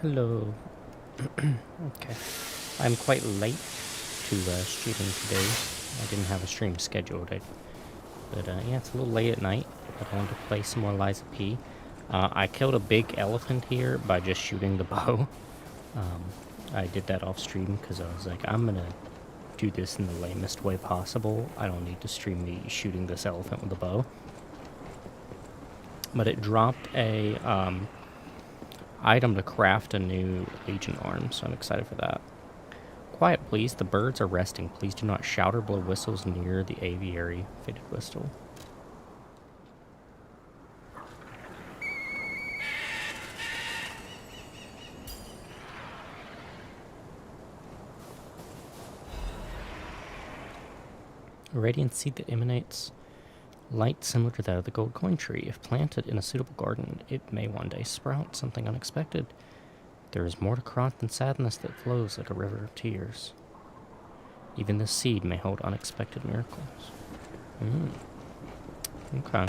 Hello. Okay. I'm quite late to streaming today. I didn't have a stream scheduled. But yeah, it's a little late at night. But I wanted to play some more Liza P. I killed a big elephant here by just shooting the bow. I did that off stream because I was like, I'm gonna do this in the lamest way possible. I don't need to stream me shooting this elephant with a bow. But it dropped a item to craft a new Legion arm, so I'm excited for that. Quiet, please. The birds are resting. Please do not shout or blow whistles near the aviary. Faded whistle. A radiant seed that emanates light similar to that of the gold coin tree. If planted in a suitable garden, it may one day sprout something unexpected. There is more to crop than sadness that flows like a river of tears. Even this seed may hold unexpected miracles. Okay.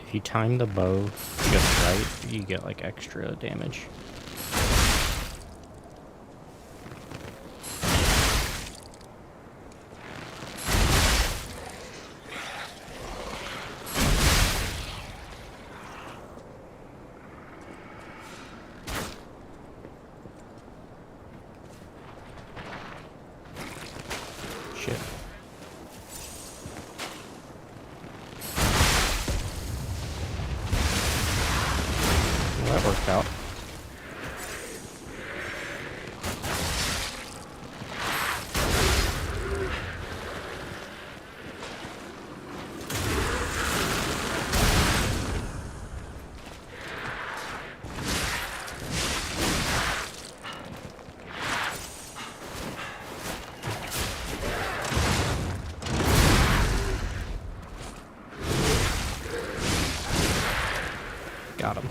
If you time the bow just right, you get like extra damage. Shit. Well, that worked out. Got him.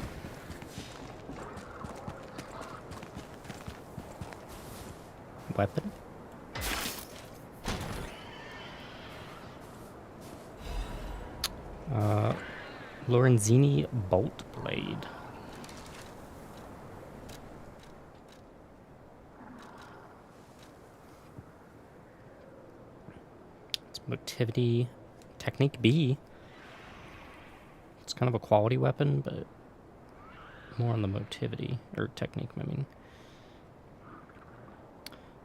Weapon? Lorenzini Bolt Blade. It's motivity. Technique B. It's kind of a quality weapon, but more on the motivity, or technique, I mean.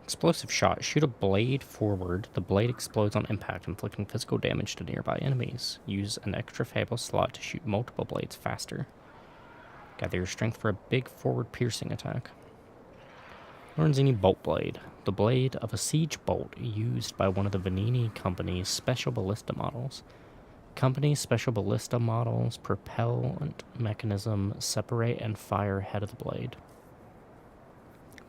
Explosive shot. Shoot a blade forward. The blade explodes on impact, inflicting physical damage to nearby enemies. Use an extra fable slot to shoot multiple blades faster. Gather your strength for a big forward piercing attack. Lorenzini Bolt Blade. The blade of a siege bolt used by one of the Vanini Company's special ballista models. Company's special ballista models propellant mechanism separate and fire head of the blade.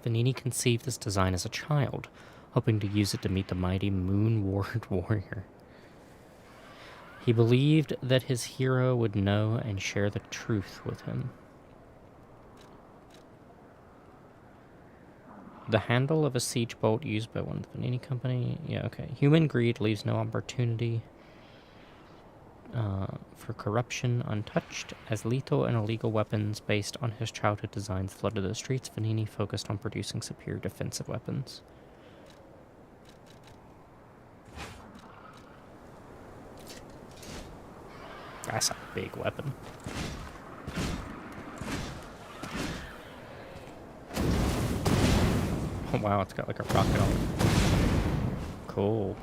Vanini conceived this design as a child, hoping to use it to meet the mighty Moon Ward warrior. He believed that his hero would know and share the truth with him. The handle of a siege bolt used by one of the Vanini Company. Yeah, okay. Human greed leaves no opportunity for corruption untouched. As lethal and illegal weapons based on his childhood designs flooded the streets, Vanini focused on producing superior defensive weapons. That's a big weapon. Oh wow, it's got like a rocket on it. Cool.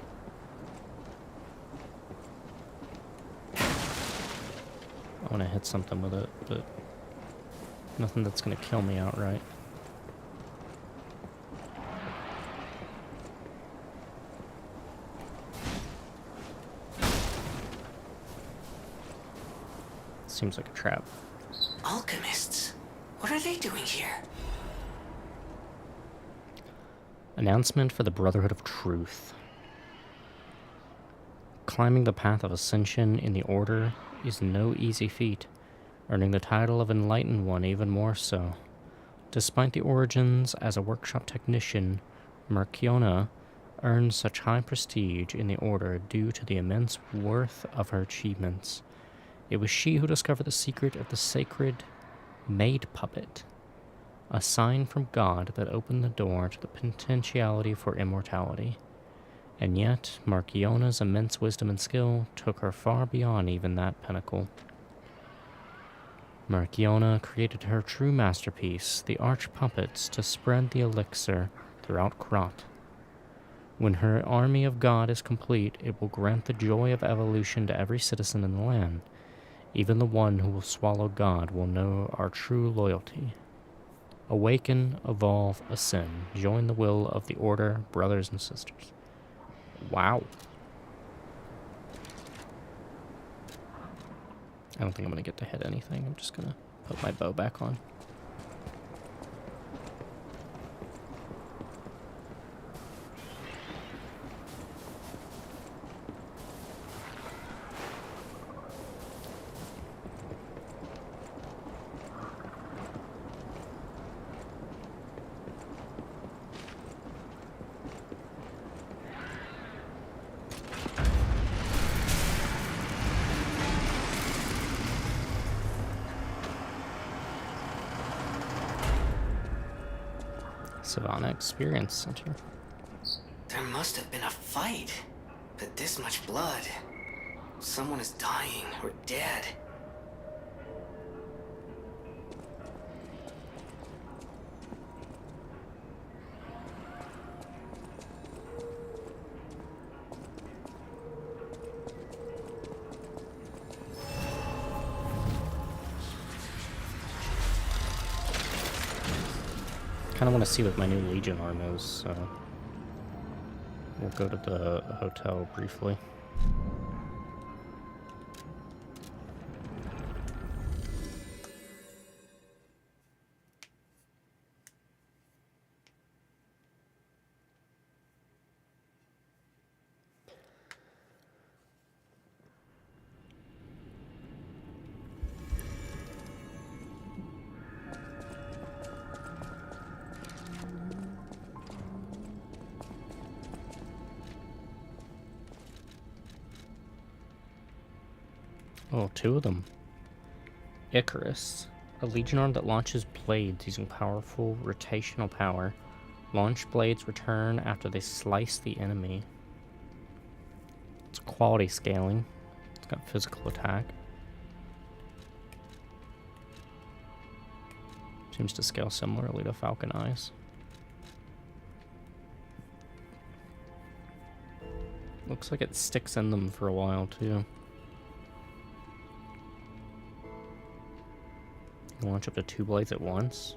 I want to hit something with it, but nothing that's going to kill me outright. Seems like a trap. Alchemists? What are they doing here? Announcement for the Brotherhood of Truth. Climbing the path of ascension in the Order is no easy feat, earning the title of Enlightened One even more so. Despite the origins as a workshop technician, Marciona earned such high prestige in the Order due to the immense worth of her achievements. It was she who discovered the secret of the sacred maid puppet, a sign from God that opened the door to the potentiality for immortality. And yet, Marciona's immense wisdom and skill took her far beyond even that pinnacle. Marciona created her true masterpiece, the Arch Puppets, to spread the elixir throughout Krat. When her army of God is complete, it will grant the joy of evolution to every citizen in the land. Even the one who will swallow God will know our true loyalty. Awaken, evolve, ascend. Join the will of the Order, brothers and sisters. Wow. I don't think I'm going to get to hit anything. I'm just going to put my bow back on. Savannah Experience Center. There must have been a fight. But this much blood. Someone is dying or dead. Kind of want to see what my new Legion arm is, so we'll go to the hotel briefly. Oh, two of them. Icarus, a Legion arm that launches blades using powerful rotational power. Launch blades return after they slice the enemy. It's quality scaling. It's got physical attack. Seems to scale similarly to Falcon Eyes. Looks like it sticks in them for a while too. You launch up to 2 blades at once.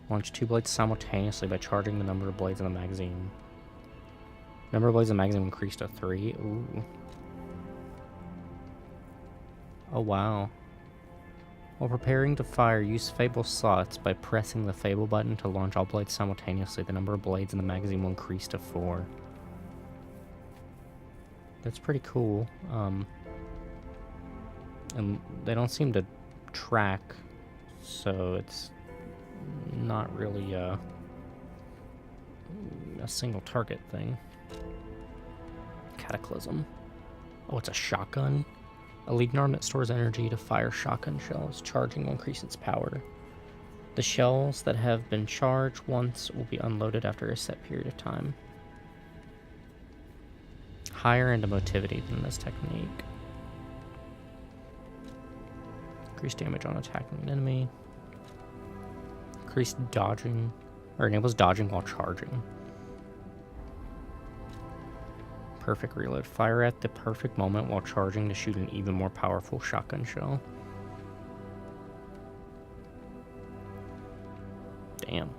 Launch 2 blades simultaneously by charging the number of blades in the magazine. Number of blades in the magazine increased to 3. Ooh. Oh wow. While preparing to fire, use Fable slots by pressing the Fable button to launch all blades simultaneously. The number of blades in the magazine will increase to 4. That's pretty cool. And they don't seem to track, so it's not really a single target thing. Cataclysm. Oh, it's a shotgun? A Legion arm that stores energy to fire shotgun shells. Charging will increase its power. The shells that have been charged once will be unloaded after a set period of time. Higher into motivity than this technique. Increased damage on attacking an enemy. Increased dodging, or enables dodging while charging. Perfect reload. Fire at the perfect moment while charging to shoot an even more powerful shotgun shell. Damn.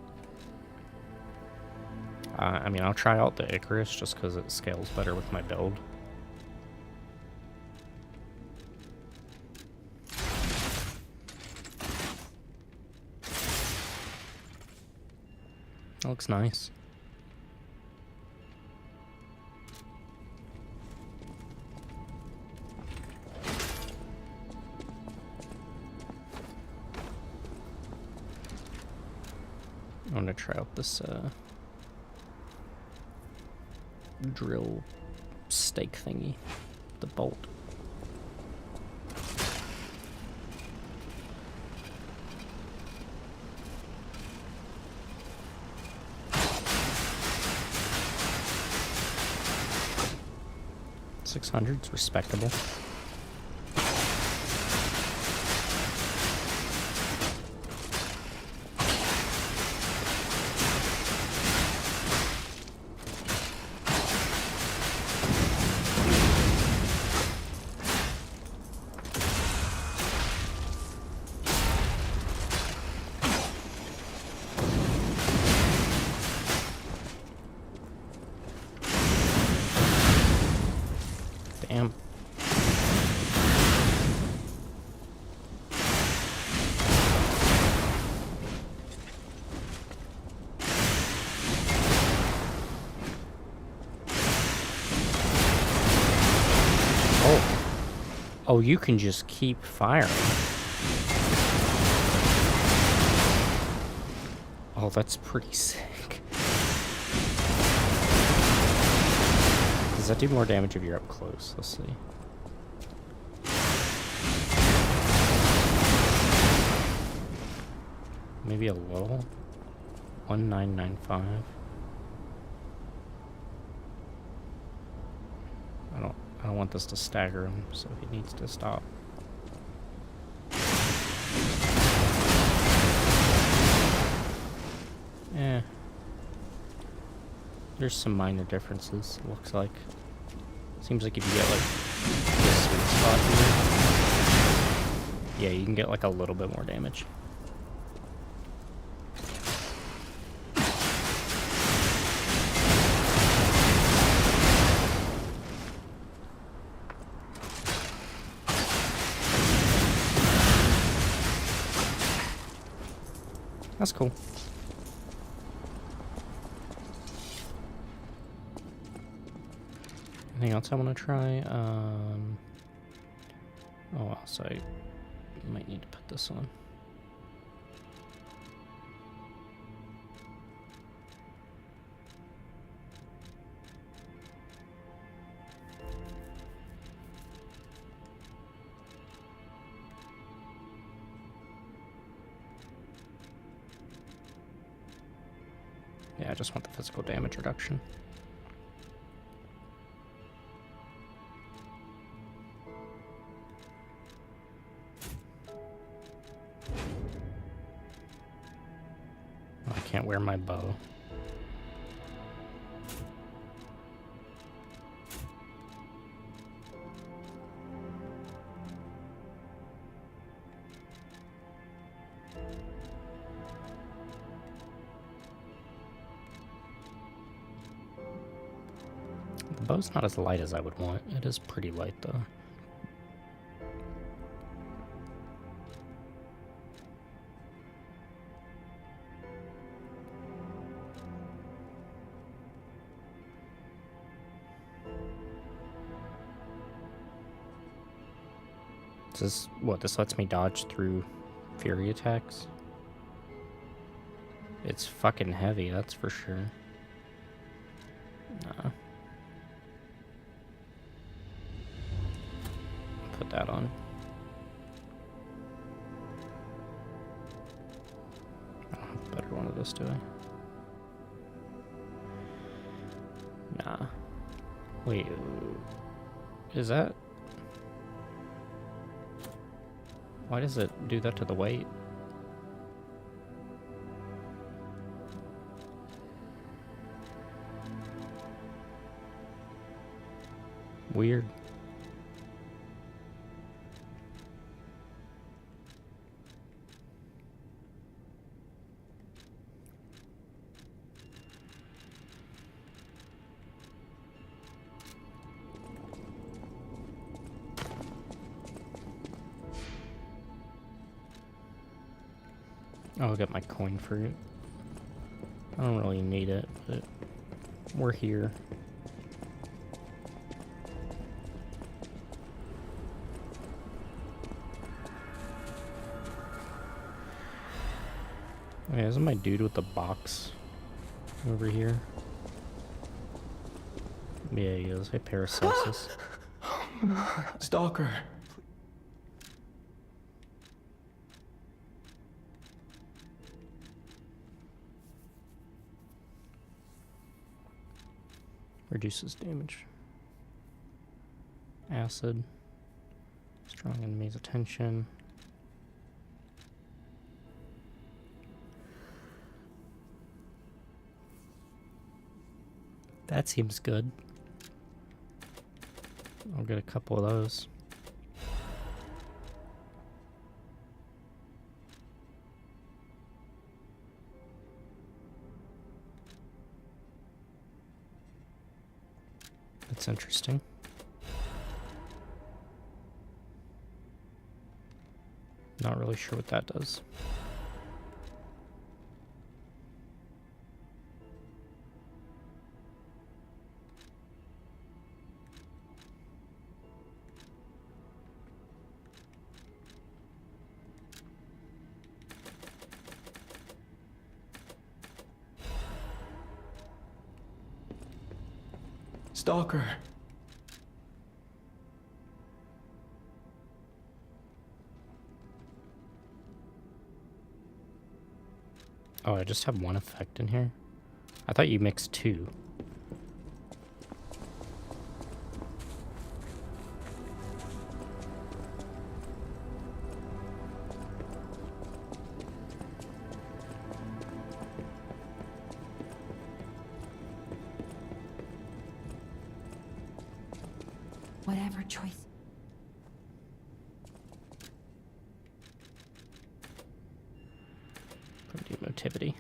I mean, I'll try out the Icarus just because it scales better with my build. That looks nice. I'm gonna try out this drill stake thingy, the bolt. $600's respectable. Damn. Oh, you can just keep firing. Oh, that's pretty sick. Does that do more damage if you're up close? Let's see. Maybe a little. 1995. I don't want this to stagger him, so he needs to stop. Eh. There's some minor differences, it looks like. Seems like if you get, like, this sweet spot here, yeah, you can get, like, a little bit more damage. That's cool. Anything else I want to try? Oh, also, I might need to put this on. Yeah, I just want the physical damage reduction. I can't wear my bow. The bow's not as light as I would want. It is pretty light, though. This lets me dodge through fury attacks? It's fucking heavy, that's for sure. Nah. Put that on. I don't have a better one of this, do I? Nah. Wait. Is that... Why does it do that to the weight? Weird. I'll get my coin for it. I don't really need it, but we're here. Okay, isn't my dude with the box over here? Yeah, he is. Hey, Paracelsus. Stalker. Reduces damage. Acid. Strong enemy's attention. That seems good. I'll get a couple of those. That's interesting. Not really sure what that does. Stalker. Oh, I just have one effect in here? I thought you mixed two. Whatever choice. Do motivity.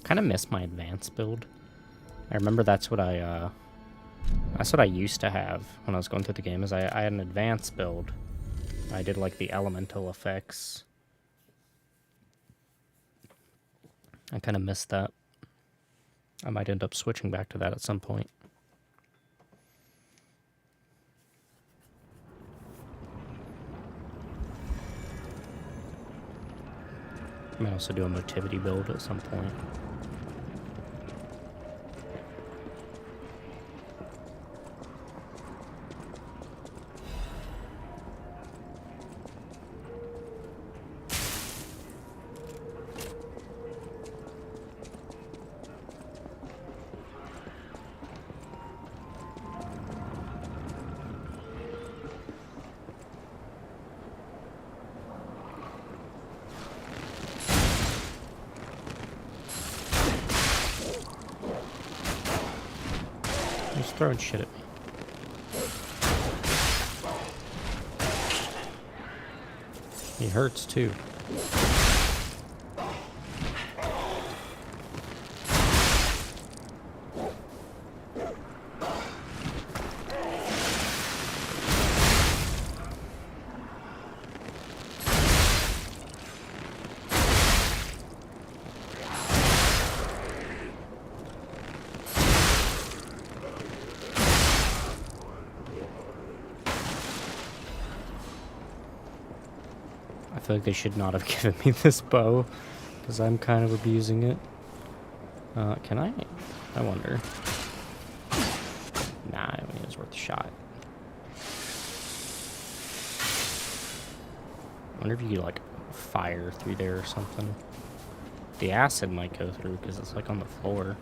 Kind of miss my advanced build. I remember that's what I used to have when I was going through the game. Is I had an advanced build. I did like the elemental effects. I kind of missed that. I might end up switching back to that at some point. I might also do a motivity build at some point. He's throwing shit at me. He hurts too. I feel like they should not have given me this bow, because I'm kind of abusing it. Can I? I wonder. Nah, I mean, it's worth a shot. I wonder if you could, like, fire through there or something. The acid might go through, because it's, like, on the floor.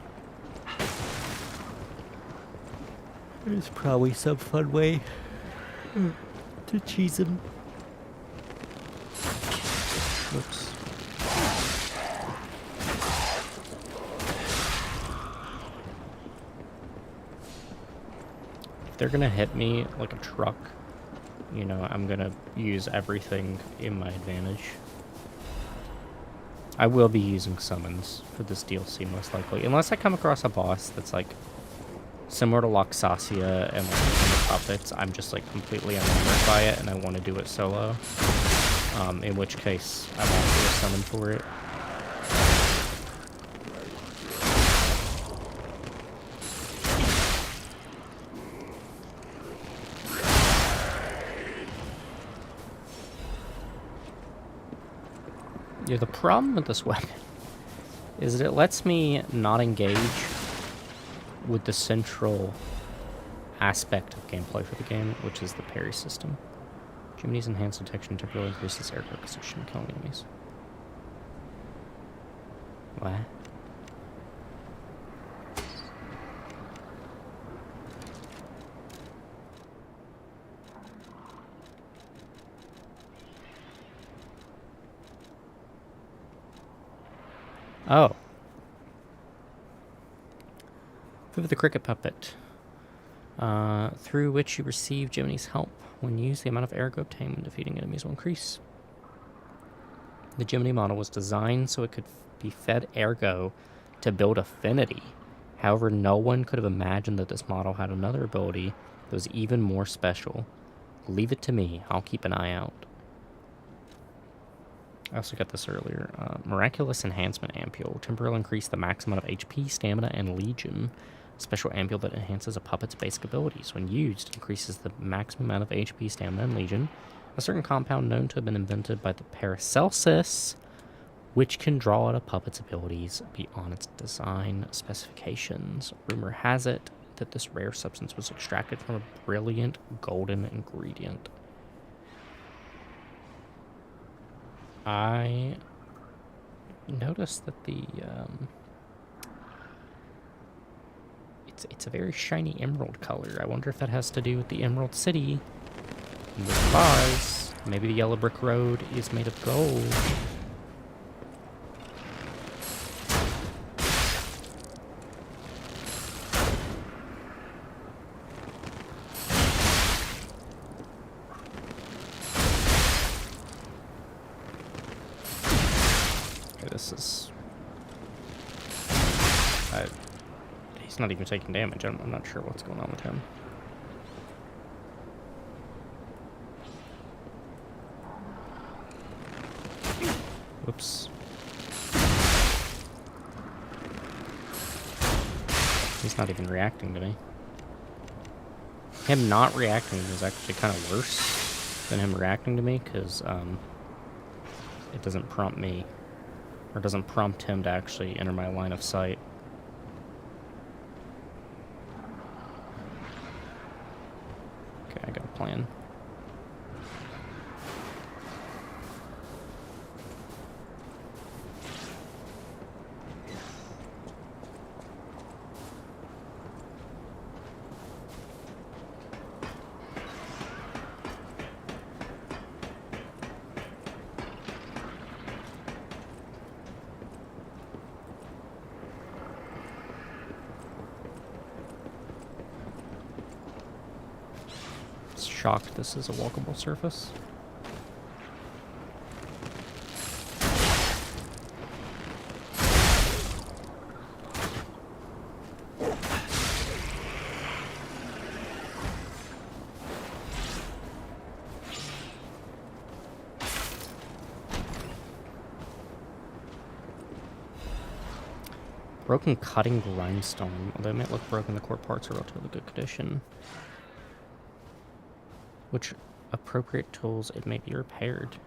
There's probably some fun way to cheese him. Whoops. If they're gonna hit me like a truck, you know, I'm gonna use everything in my advantage. I will be using summons for this DLC most likely, unless I come across a boss that's like similar to Loxasia and like the puppets. I'm just like completely enamored by it and I want to do it solo. In which case, I won't do a summon for it. Yeah, the problem with this weapon is that it lets me not engage with the central aspect of gameplay for the game, which is the parry system. Jiminy's enhanced detection temporarily increases air precision, killing enemies. What? Oh. Food of the cricket puppet. Through which you receive Jiminy's help. When used, the amount of ergo obtained when defeating enemies will increase. The Jiminy model was designed so it could be fed ergo to build affinity. However, no one could have imagined that this model had another ability that was even more special. Leave it to me. I'll keep an eye out. I also got this earlier. Miraculous Enhancement Ampule will temporarily increase the maximum amount of HP, stamina, and legion. A special ampule that enhances a puppet's basic abilities. When used, it increases the maximum amount of HP, stamina, and legion. A certain compound known to have been invented by the Paracelsus, which can draw out a puppet's abilities beyond its design specifications. Rumor has it that this rare substance was extracted from a brilliant golden ingredient. I noticed that the it's a very shiny emerald color. I wonder if that has to do with the Emerald City with the bars. Maybe the yellow brick road is made of gold. This is... he's not even taking damage. I'm not sure what's going on with him. Whoops. He's not even reacting to me. Him not reacting is actually kind of worse than him reacting to me, because it doesn't prompt me, or doesn't prompt him to actually enter my line of sight. Okay, I got a plan. Shocked this is a walkable surface. Broken cutting grindstone. Although it might look broken, the core parts are relatively good condition. Which appropriate tools it may be repaired.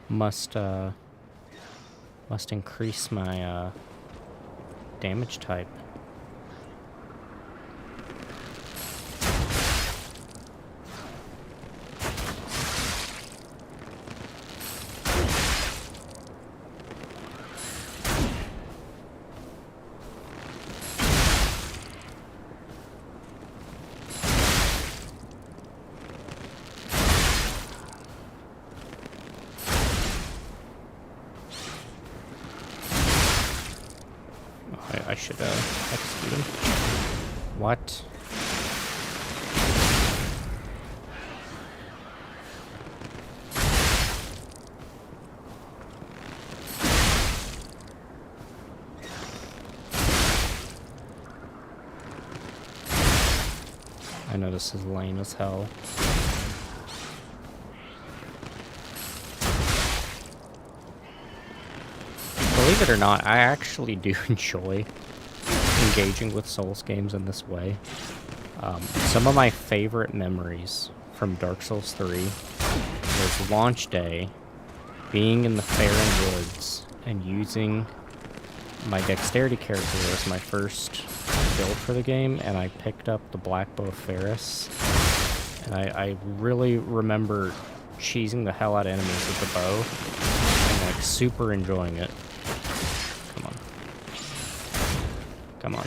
Must increase my damage type. I should execute him. What? I know this is lame as hell. believe it or not, I actually do enjoy engaging with Souls games in this way. Some of my favorite memories from Dark Souls 3 was launch day, being in the Faron Woods, and using my dexterity character as my first build for the game, and I picked up the Black Bow Ferris, and I really remember cheesing the hell out of enemies with the bow, and like super enjoying it. Come on. Come on.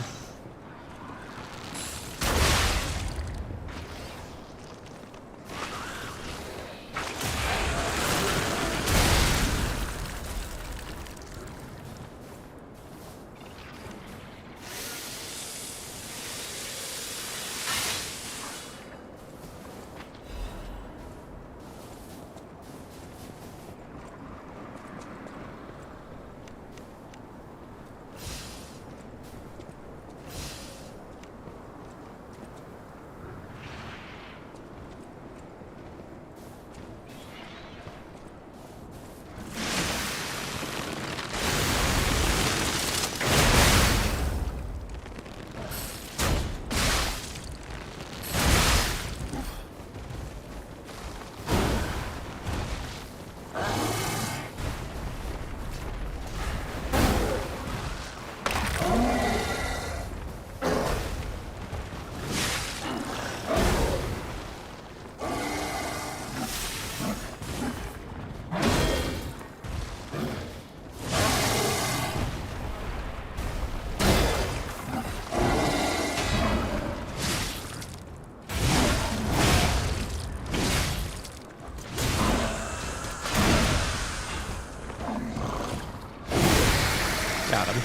Got him.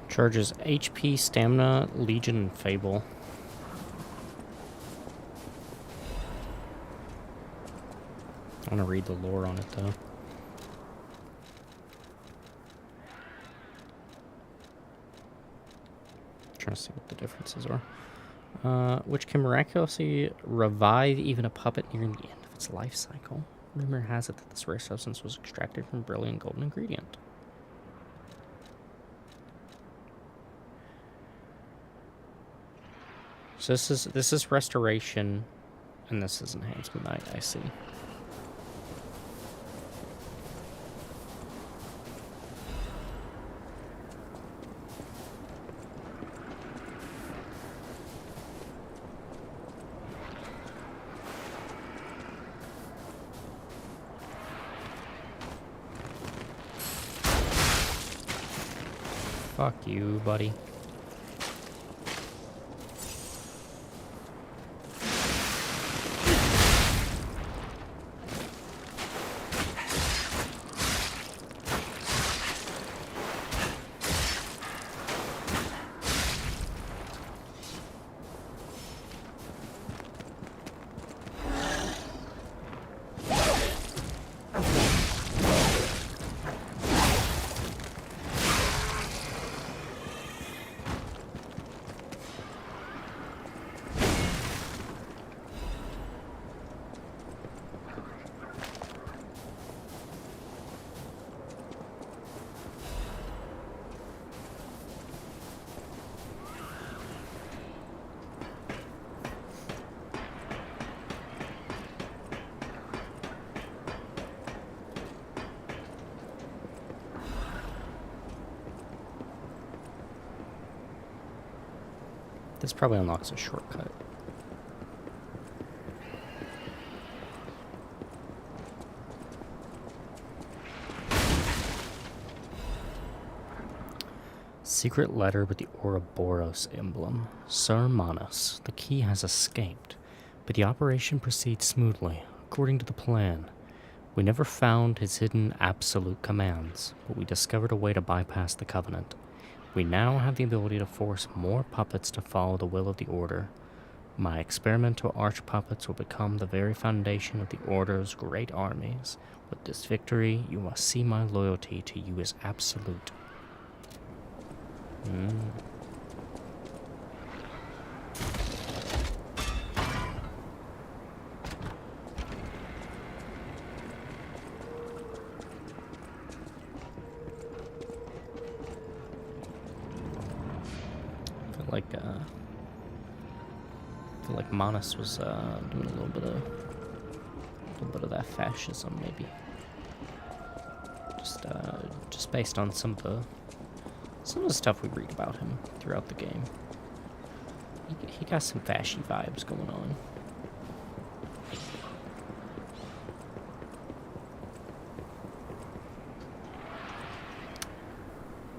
Charges HP, Stamina, Legion, and Fable. I want to read the lore on it, though. Trying to see what the differences are. Which can miraculously revive even a puppet nearing the end of its life cycle. Rumor has it that this rare substance was extracted from a brilliant golden ingredient. So this is restoration, and this is enhancement. I see. Fuck you, buddy. This probably unlocks a shortcut. Secret letter with the Ouroboros emblem. Sir Manos, the key has escaped, but the operation proceeds smoothly, according to the plan. We never found his hidden absolute commands, but we discovered a way to bypass the Covenant. We now have the ability to force more puppets to follow the will of the Order. My experimental arch-puppets will become the very foundation of the Order's great armies. With this victory, you must see my loyalty to you as absolute. Mm. I feel like Manus was doing a little bit of that fascism, maybe. Just based on some of the stuff we read about him throughout the game. He got some fashy vibes going on.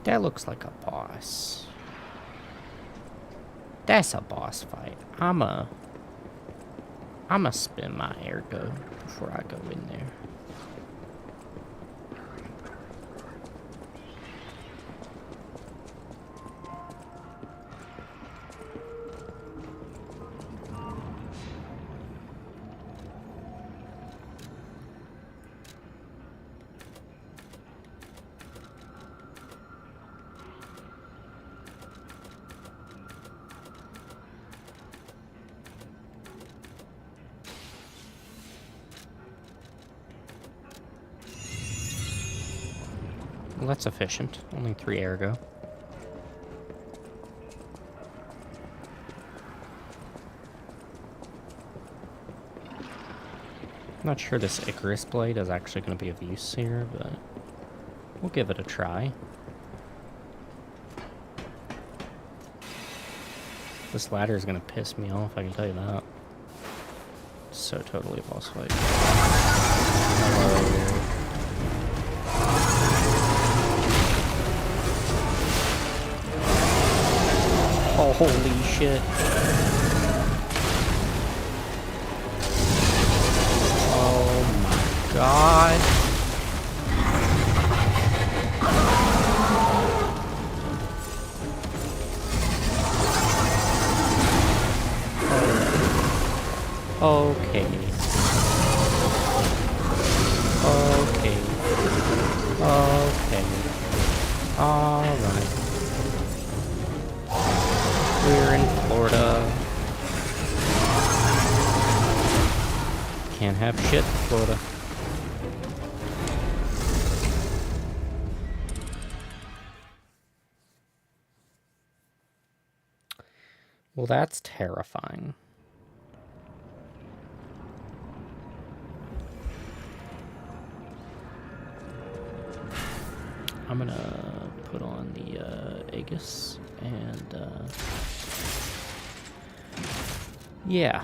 That looks like a boss. That's a boss fight. I'ma spin my ergo before I go in there. Well, that's efficient. Only 3 ergo. I'm not sure this Icarus blade is actually going to be of use here, but we'll give it a try. This ladder is going to piss me off, I can tell you that. It's so totally a boss fight. Hello. Oh, holy shit. Oh my god. Okay. Okay. Okay. Alright. We're in Florida. Can't have shit in Florida. Well, that's terrifying. I'm gonna put on the Aegis and yeah.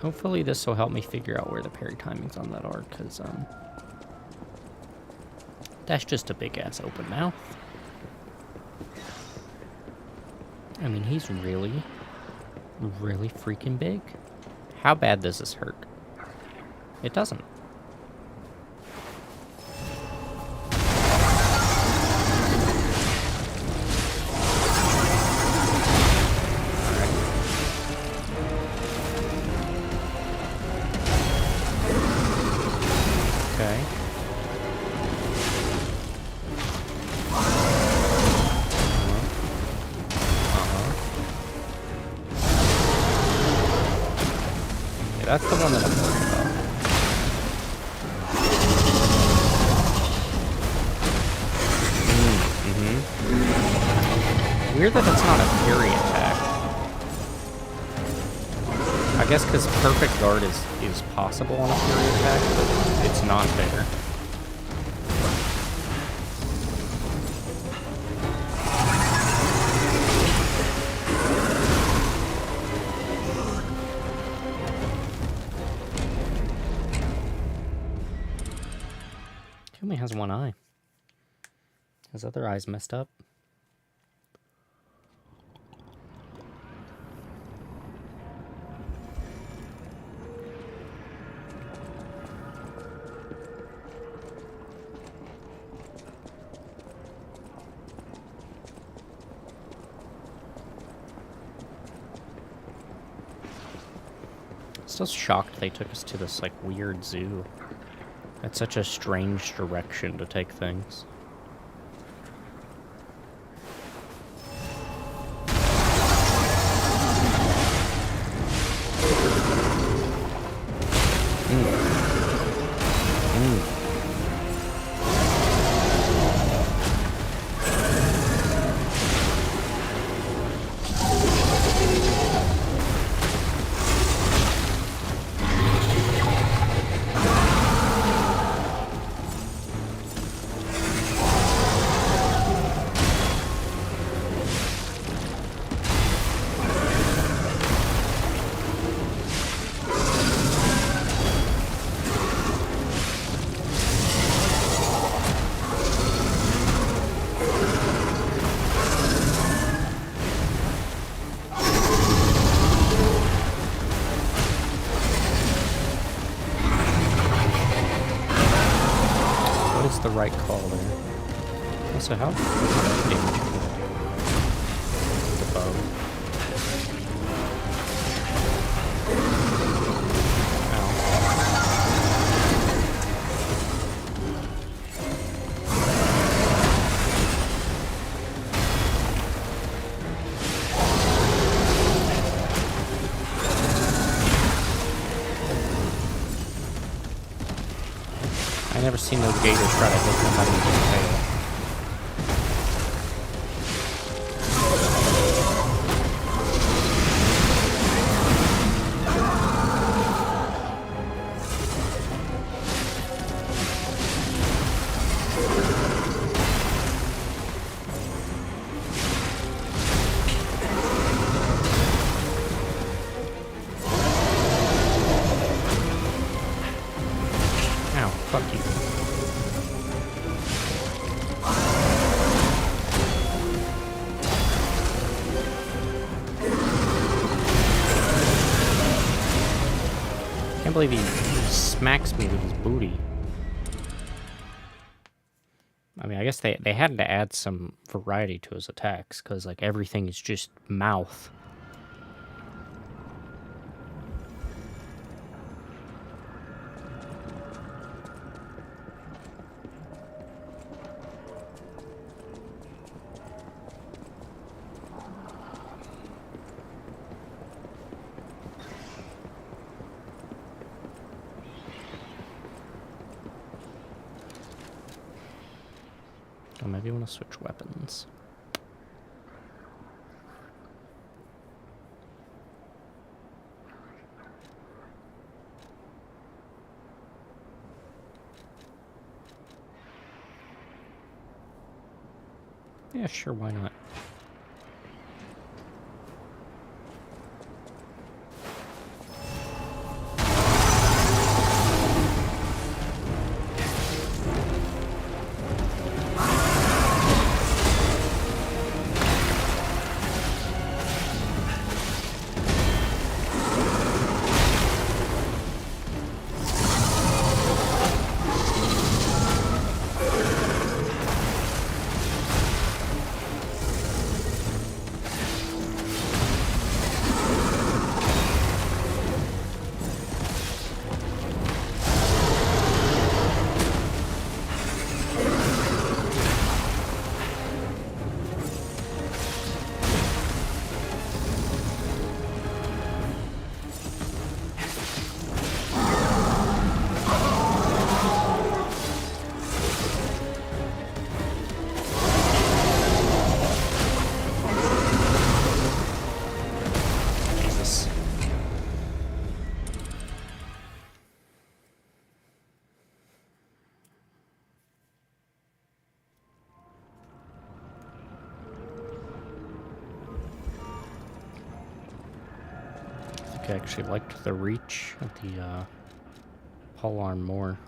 Hopefully this will help me figure out where the parry timings on that are, because that's just a big ass open mouth. I mean, he's really, really freaking big. How bad does this hurt? It doesn't. That's the one that I'm worried about. Weird that it's not a fury attack. I guess because perfect guard is possible on a fury attack, but it's not there. He only has one eye. His other eye's messed up. Still shocked they took us to this like weird zoo. That's such a strange direction to take things. the right call there. Also, how much damage can it do? The bow. I never seen no gator try to hit somebody with his tail. Ow, fuck you. Can't believe he smacks me with his booty. I mean, I guess they had to add some variety to his attacks, because, like, everything is just mouth. Or maybe I want to switch weapons. Yeah, sure, why not? Jesus. I think I actually liked the reach of the pole arm more.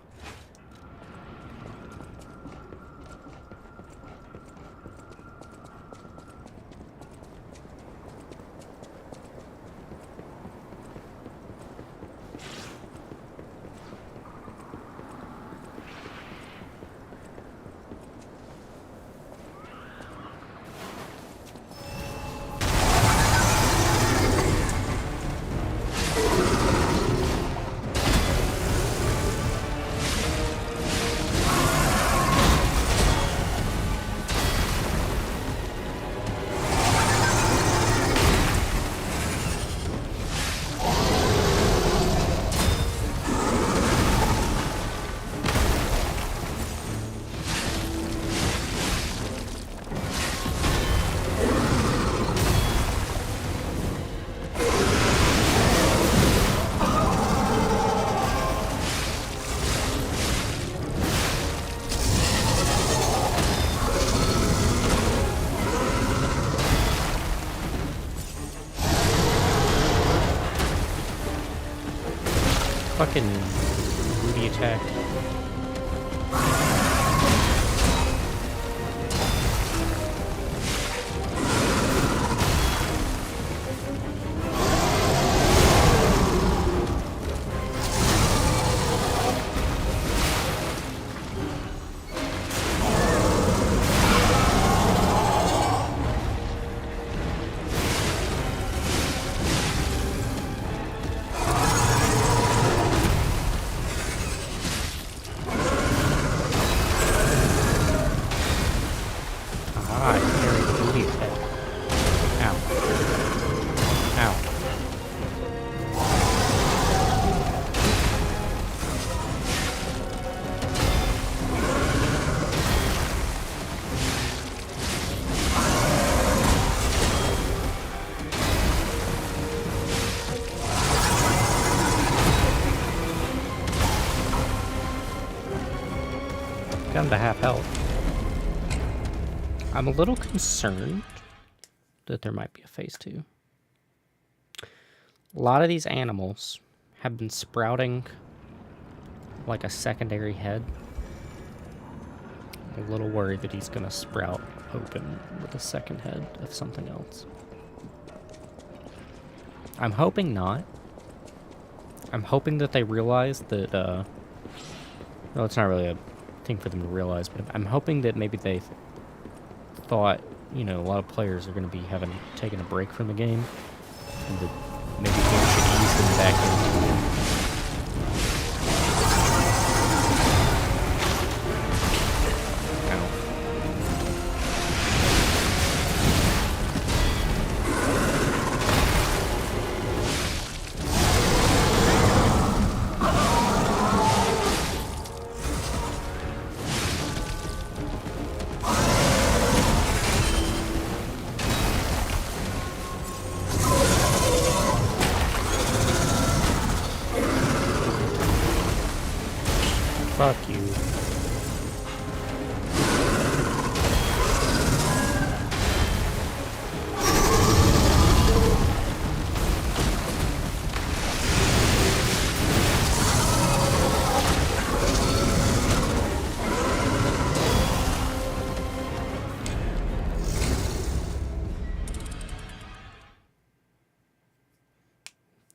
Fucking booty attack. Got him to half health. I'm a little concerned that there might be a phase 2. A lot of these animals have been sprouting like a secondary head. I'm a little worried that he's gonna sprout open with a second head of something else. I'm hoping not. I'm hoping that they realize that, well, it's not really a thing for them to realize, but I'm hoping that maybe they thought, you know, a lot of players are going to be taking a break from the game, and that maybe they should ease them back into it. Fuck you.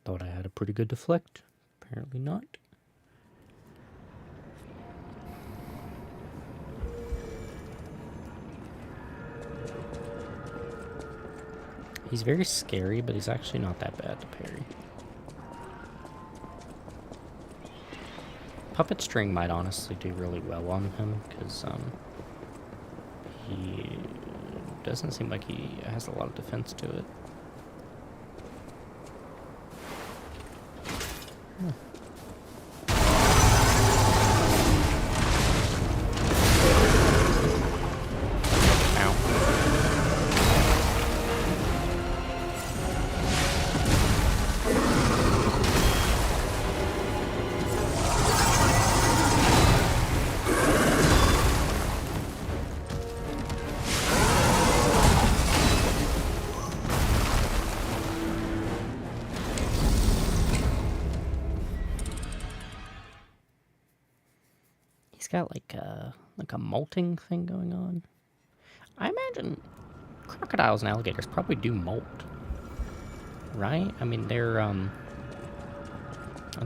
Thought I had a pretty good deflect. Apparently not. He's very scary, but he's actually not that bad to parry. Puppet String might honestly do really well on him, because he doesn't seem like he has a lot of defense to it. Got like a molting thing going on. I imagine crocodiles and alligators probably do molt, right? I mean, they're aren't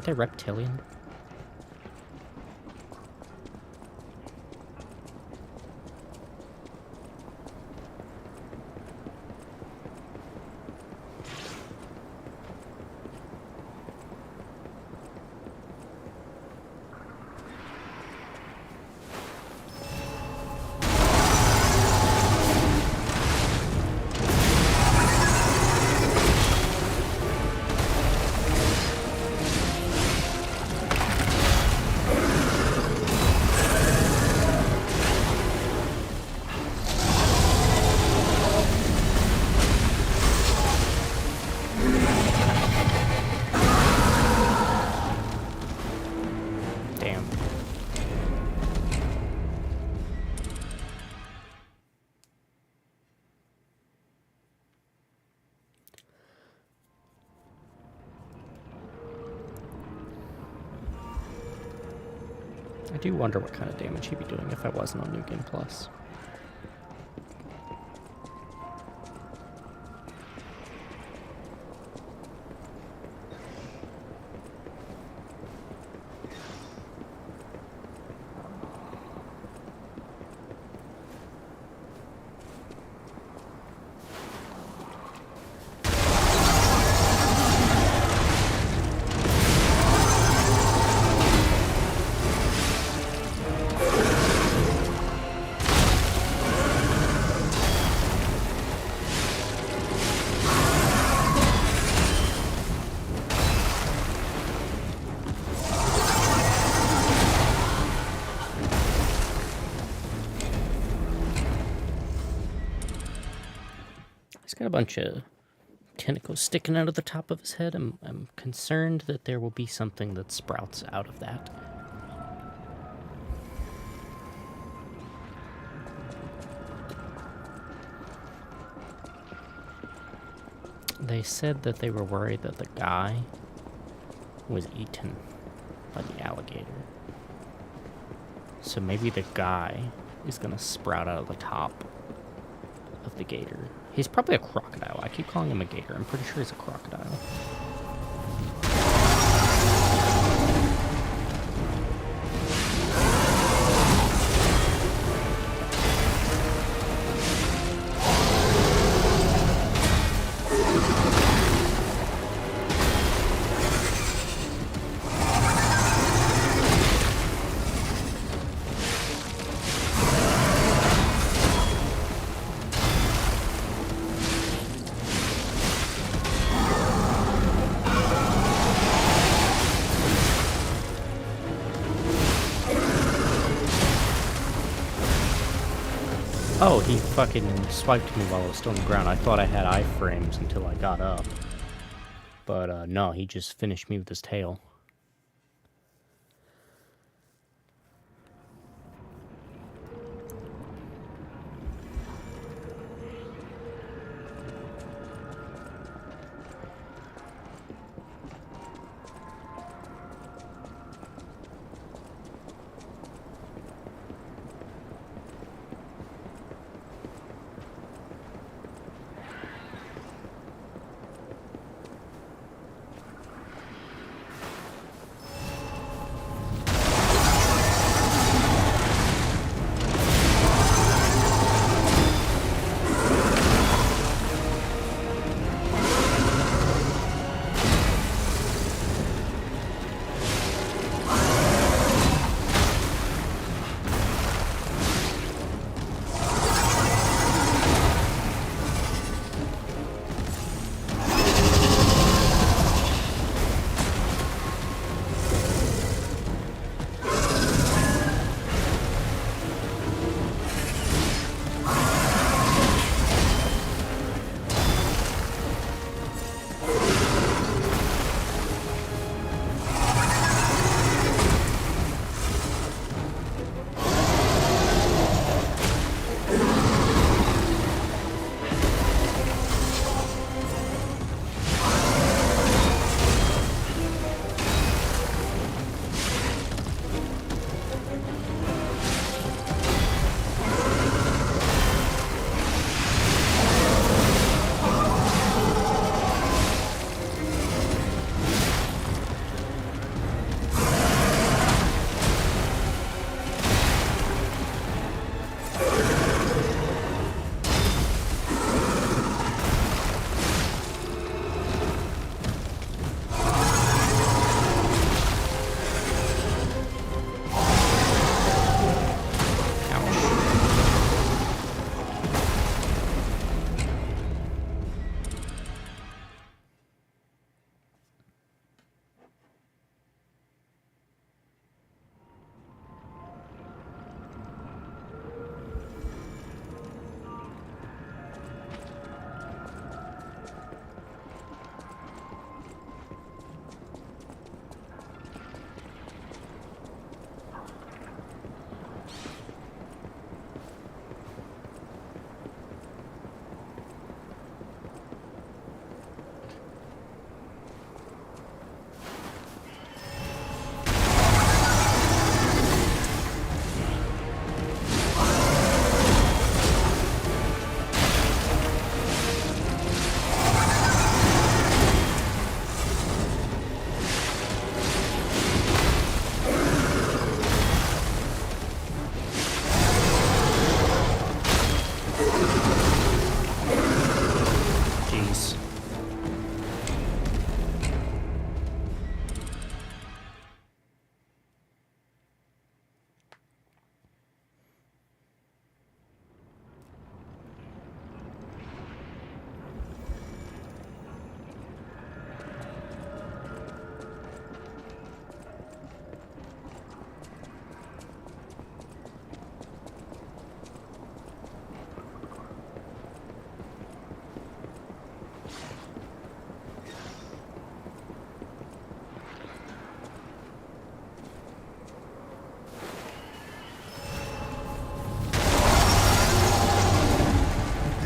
they reptilian? I do wonder what kind of damage he'd be doing if I wasn't on New Game Plus. He's got a bunch of tentacles sticking out of the top of his head. I'm concerned that there will be something that sprouts out of that. They said that they were worried that the guy was eaten by the alligator. So maybe the guy is gonna sprout out of the top of the gator. He's probably a crocodile. I keep calling him a gator. I'm pretty sure he's a crocodile. Oh, he fucking swiped me while I was still on the ground. I thought I had iframes until I got up. But, no, he just finished me with his tail.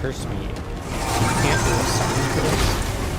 Curse me. You can't do a summon for this?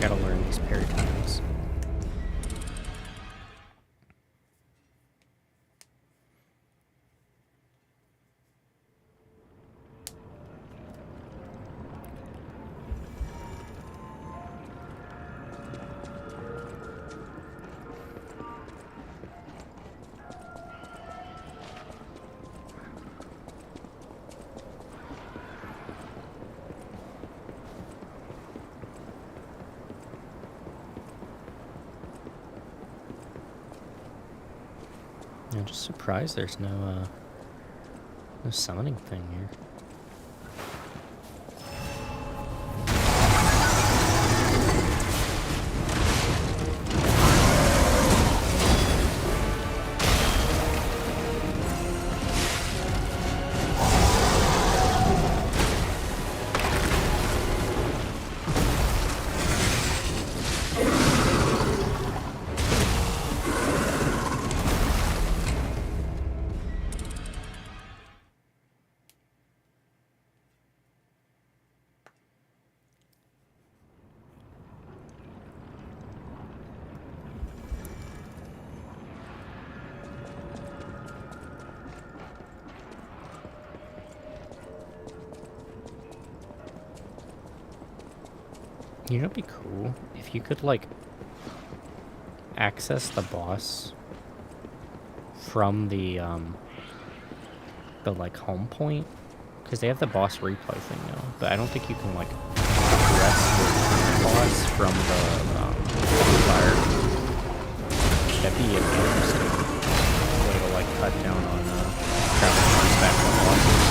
Gotta learn these parry times. I'm just surprised there's no summoning thing here. You know, it'd be cool if you could, like, access the boss from the like, home point. Because they have the boss replay thing now. But I don't think you can, like, progress the boss from the fire. That'd be an interesting way to, like, cut down on travel times back to bosses.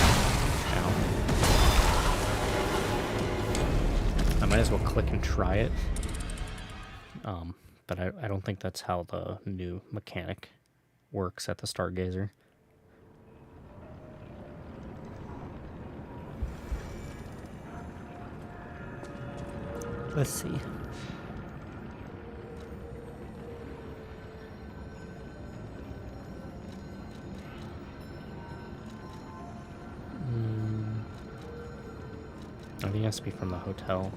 I might as well click and try it. But I don't think that's how the new mechanic works at the Stargazer. Let's see. I think it has to be from the hotel.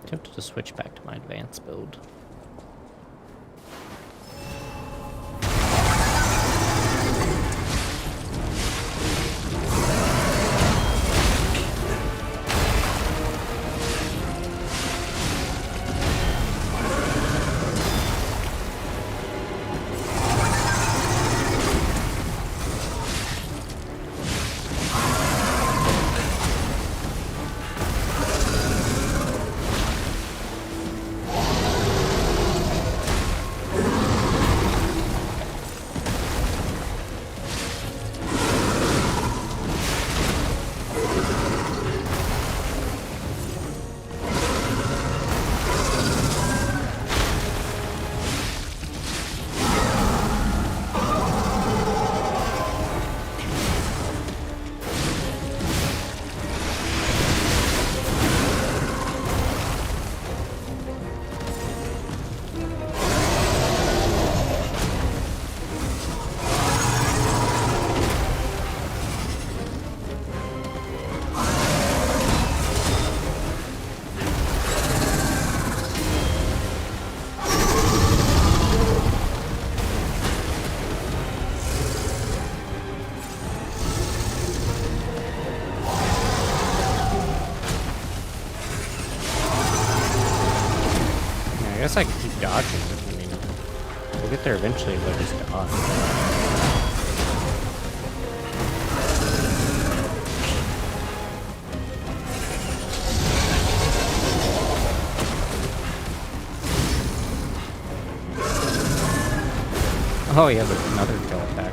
Tempted to switch back to my advanced build. I guess I can keep dodging it. I mean, we'll get there eventually, but just dodge. Oh, yeah, there's another tail attack.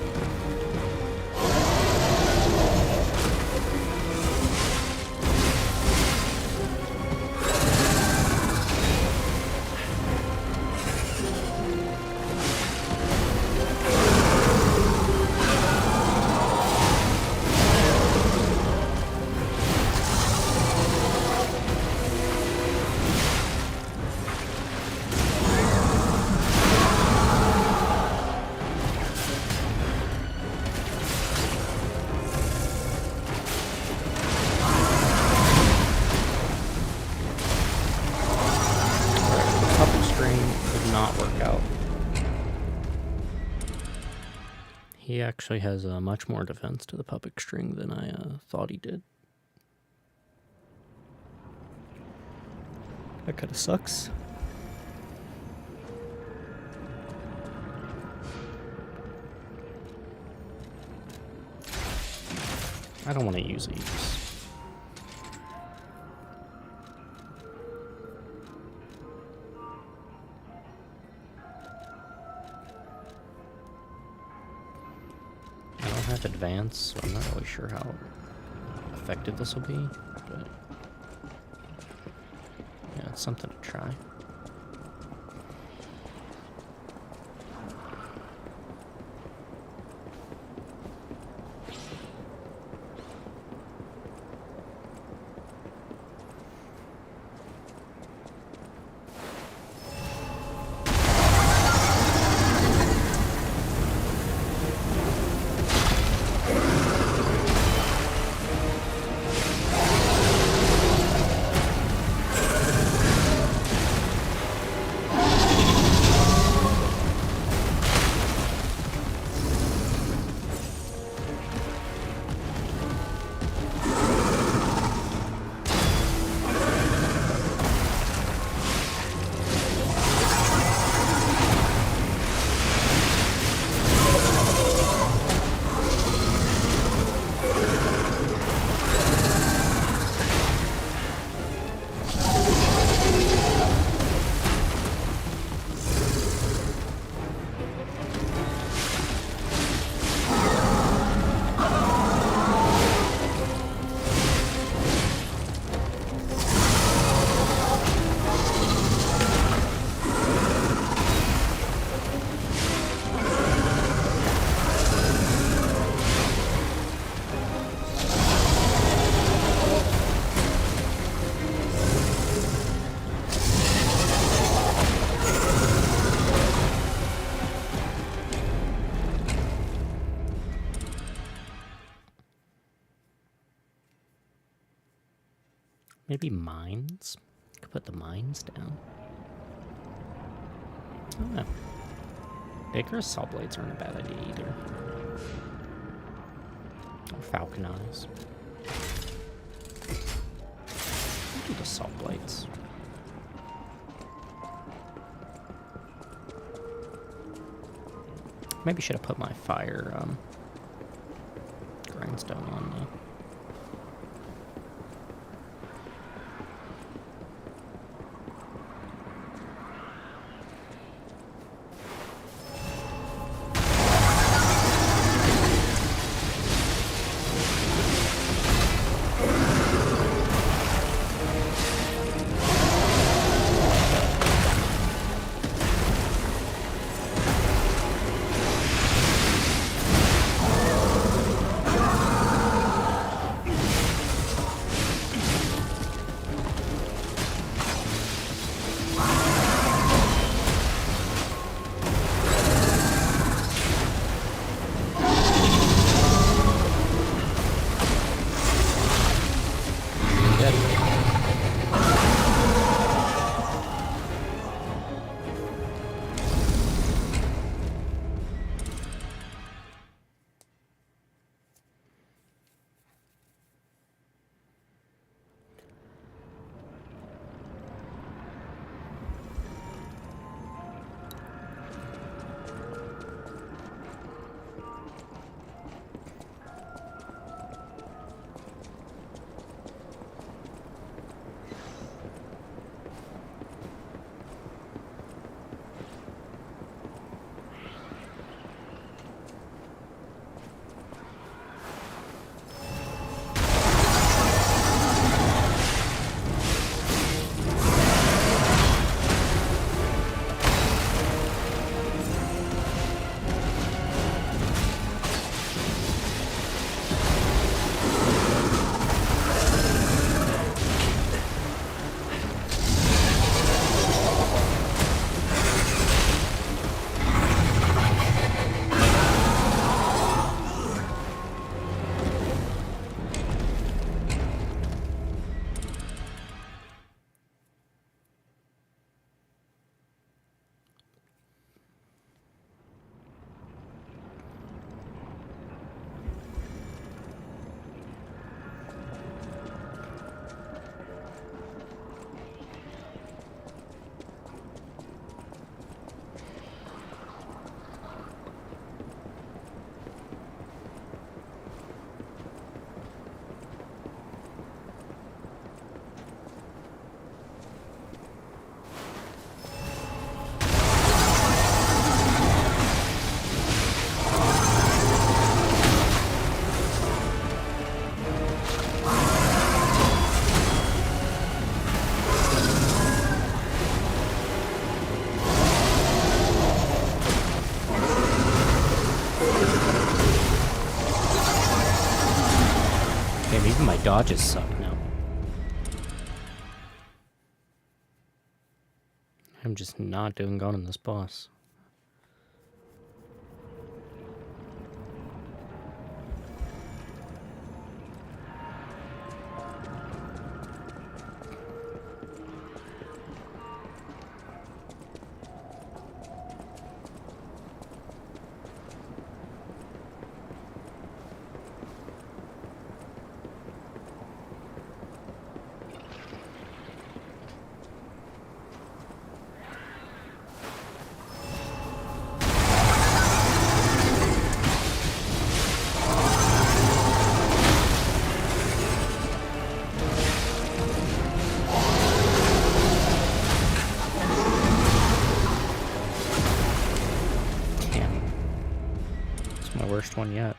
He actually has much more defense to the puppet string than I thought he did. That kind of sucks. I don't want to use these. I don't have advance, so I'm not really sure how effective this will be, but yeah, it's something to try. Maybe mines? Could put the mines down. I don't know. Bigger assault blades aren't a bad idea either. Or falcon eyes. I'll do the assault blades. Maybe should have put my fire grindstone on though. dodges suck now. I'm just not doing good on this boss. Worst one yet.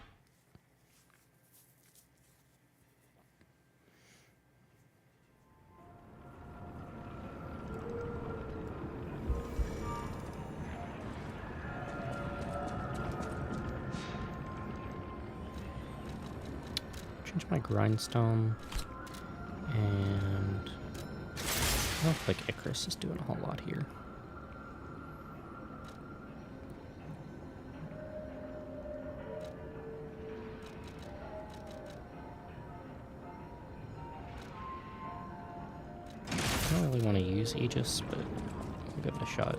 Change my grindstone, and I don't think Icarus is doing a whole lot here. I don't really want to use Aegis, but I'll give it a shot.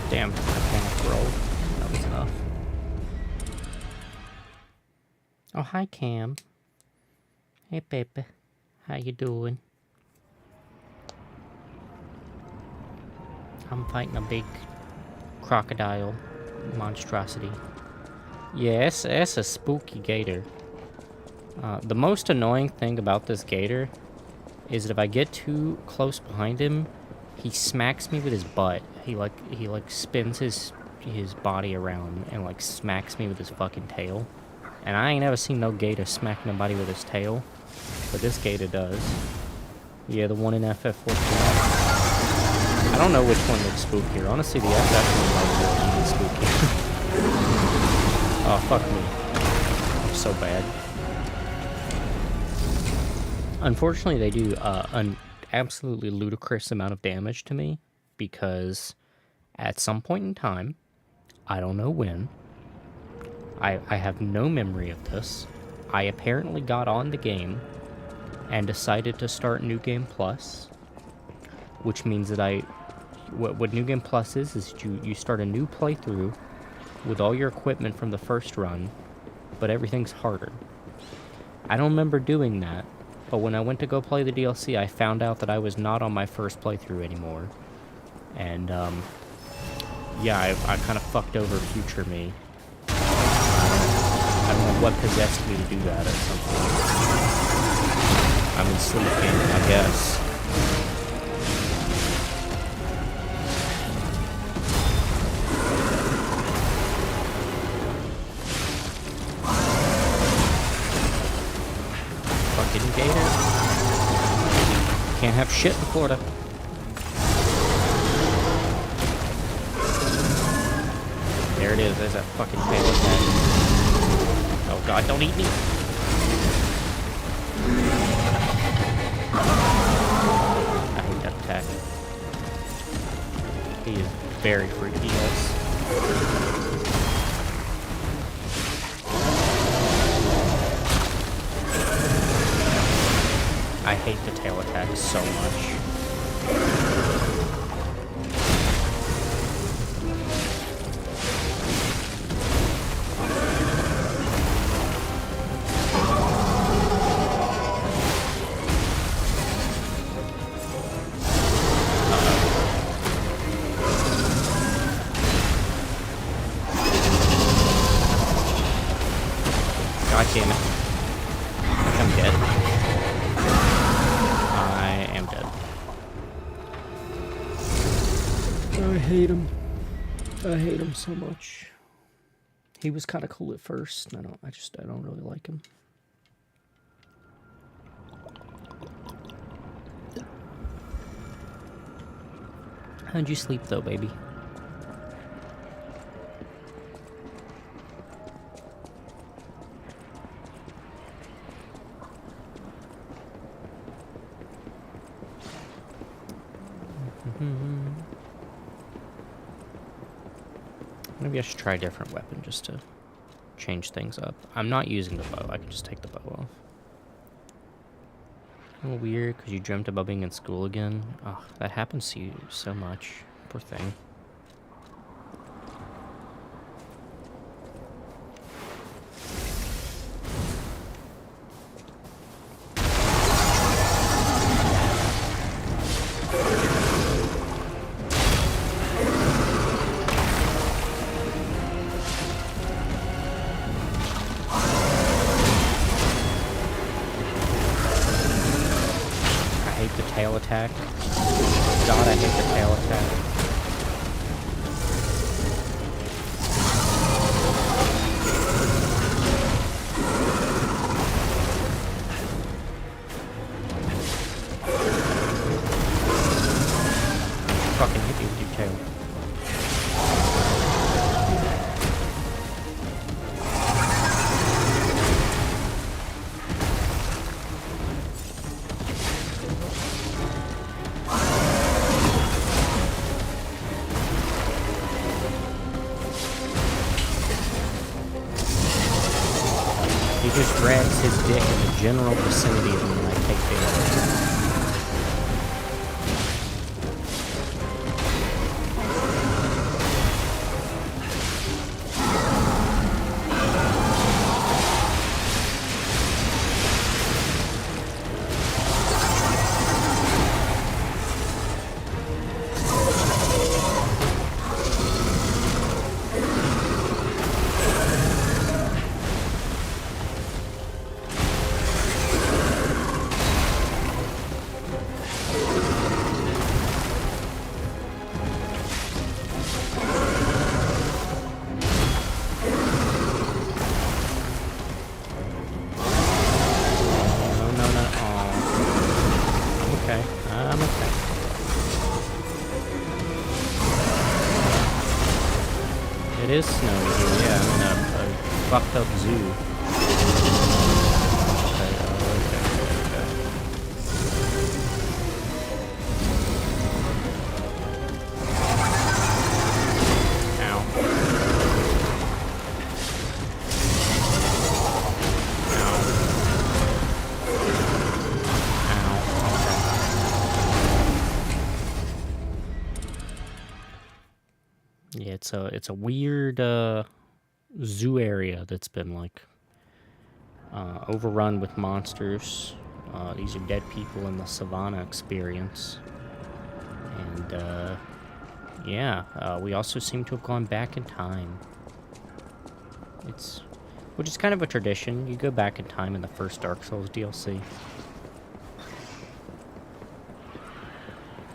Damn, I panic rolled. That was enough. Oh, hi, Cam. Hey, baby. How you doing? I'm fighting a big crocodile monstrosity. Yes, it's a spooky gator. The most annoying thing about this gator is that if I get too close behind him, he smacks me with his butt. He spins his body around and like smacks me with his fucking tail. And I ain't ever seen no gator smack nobody with his tail, but this gator does. Yeah, the one in FF14. I don't know which one looks spookier. Honestly, the FF one might look spooky. Oh, fuck me. I'm so bad. Unfortunately, they do an absolutely ludicrous amount of damage to me, because at some point in time, I don't know when, I have no memory of this, I apparently got on the game and decided to start New Game Plus, which means that what New Game Plus is you start a new playthrough with all your equipment from the first run, but everything's harder. I don't remember doing that, but when I went to go play the DLC, I found out that I was not on my first playthrough anymore. And, yeah, I kind of fucked over future me. I don't know what possessed me to do that at some point. I'm in sleep game, I guess. Can't have shit in Florida. There it is. There's that fucking tail attack. Oh god, don't eat me. I hate that attack. He is very freaky, yes. I hate the tail attack so much. God damn it. I'm dead. I am dead. I hate him. I hate him so much. He was kind of cool at first. I don't really like him. How'd you sleep though, baby? Maybe I should try a different weapon just to change things up. I'm not using the bow. I can just take the bow off. A little weird because you dreamt about being in school again. Oh, that happens to you so much. Poor thing. Tail attack. God, I hate the tail attack. Fucking hit you with your tail. He just drags his dick in the general vicinity of me when I take damage. It is snowy here, yeah. I'm in a fucked up zoo. Yeah, it's a weird zoo area that's been like overrun with monsters. These are dead people in the savannah experience, and yeah, we also seem to have gone back in time. Which is kind of a tradition. You go back in time in the first Dark Souls DLC.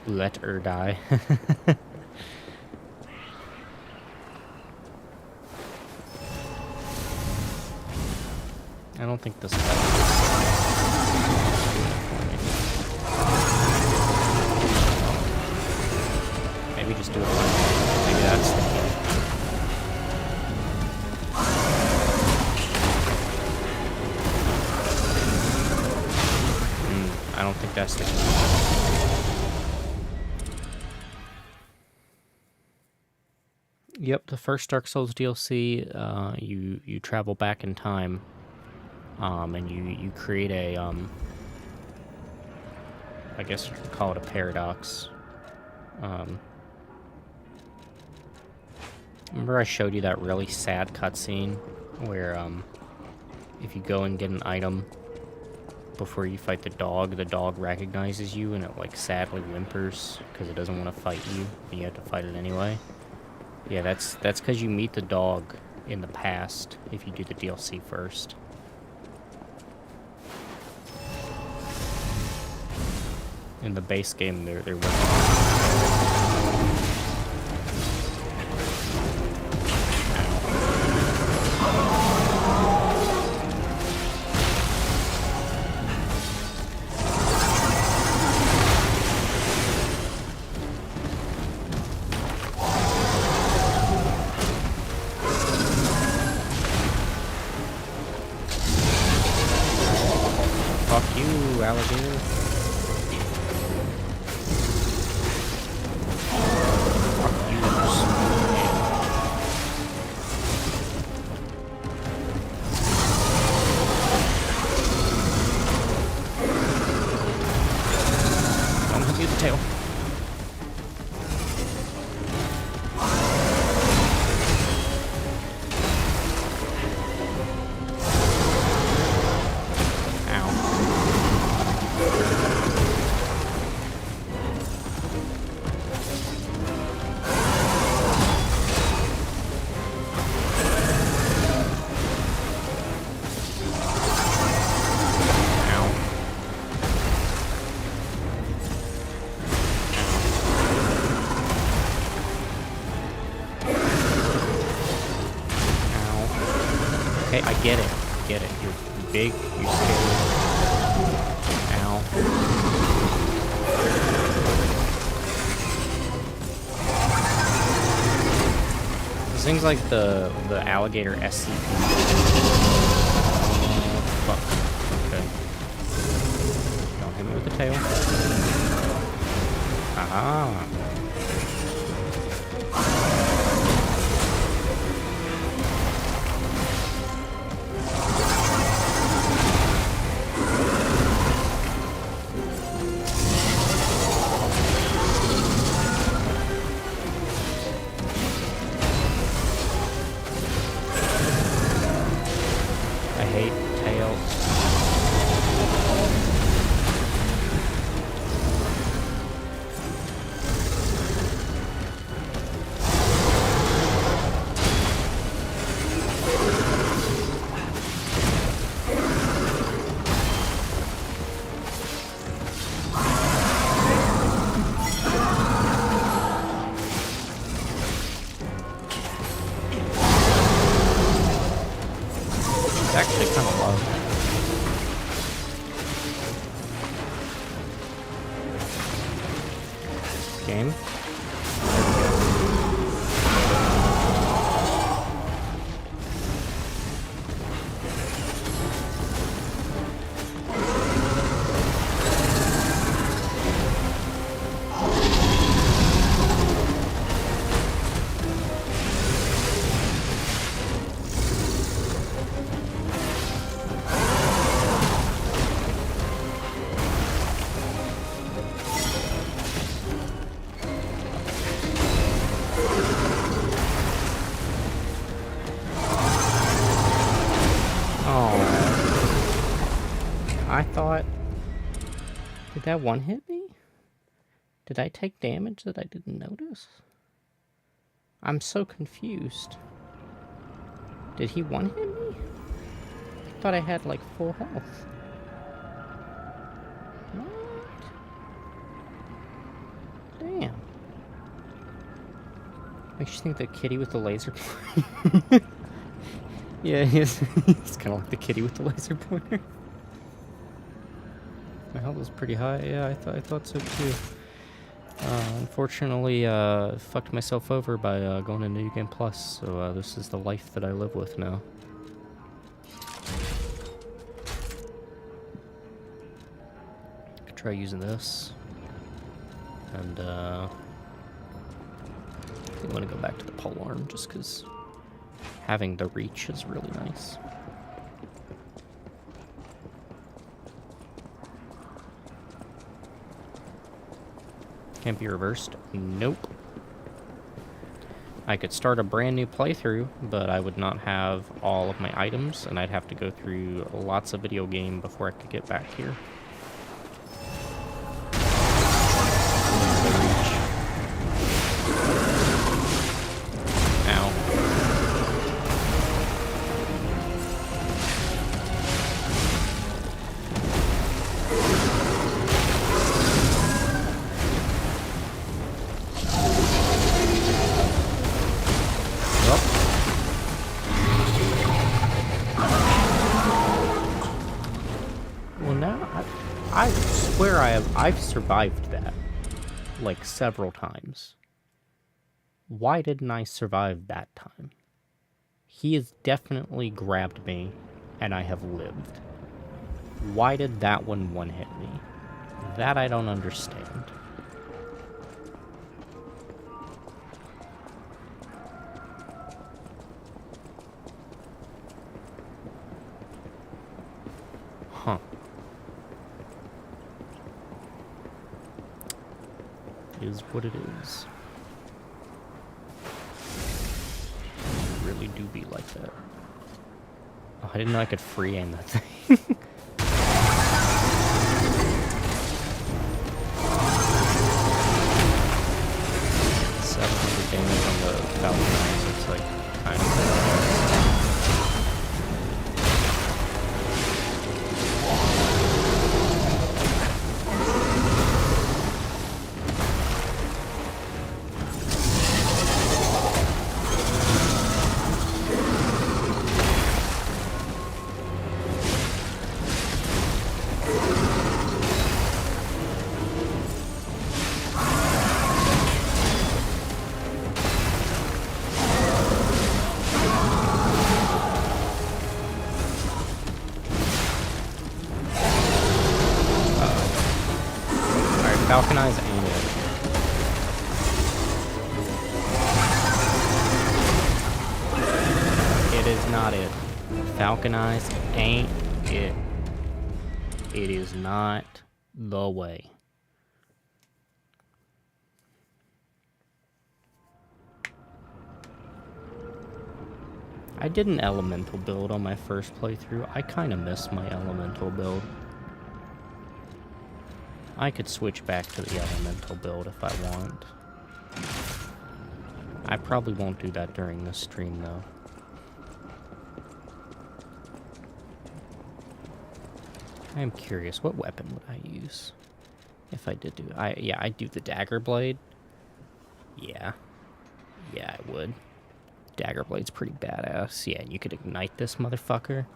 Let her die. I don't think this fight is that's the key. I don't think that's the key. Yep, the first Dark Souls DLC, you travel back in time, and you create a, I guess you could call it a paradox. Remember I showed you that really sad cutscene where, if you go and get an item before you fight the dog recognizes you and it, like, sadly whimpers because it doesn't want to fight you, but you have to fight it anyway? Yeah, that's because you meet the dog in the past if you do the DLC first. In the base game, they're working. Fuck you, alligator. Fuck you, don't hit me with the tail. Okay, I get it. Get it. You're big, you're scary. Ow. This thing's like the alligator SCP. Fuck. Okay. Don't hit me with the tail. Ah. I hate tails. It's actually kind of low. Game. I thought... Did that one hit me? Did I take damage that I didn't notice? I'm so confused. Did he one hit me? I thought I had like full health. What? Damn. Makes you think the kitty with the laser pointer. Yeah, he's kind of like the kitty with the laser pointer. My health was pretty high. Yeah, I thought so too. Unfortunately, fucked myself over by going to New Game Plus, so this is the life that I live with now. Could try using this, and I want to go back to the polearm just because having the reach is really nice. Can't be reversed? Nope. I could start a brand new playthrough, but I would not have all of my items, and I'd have to go through lots of video game before I could get back here. Ow. Well, now I swear I've survived that like several times. Why didn't I survive that time? He has definitely grabbed me, and I have lived. Why did that one hit me? That I don't understand. Huh. Is what it is. Really do be like that. Oh, I didn't know I could free aim that thing. 700 damage on the Falcon, so it's like kind of. Falconize ain't it. It is not it. Falconize ain't it. It is not the way. I did an elemental build on my first playthrough. I kind of miss my elemental build. I could switch back to the elemental build if I want. I probably won't do that during this stream, though. I am curious, what weapon would I use if I did do... Yeah, I'd do the dagger blade. Yeah. Yeah, I would. Dagger blade's pretty badass. Yeah, and you could ignite this motherfucker.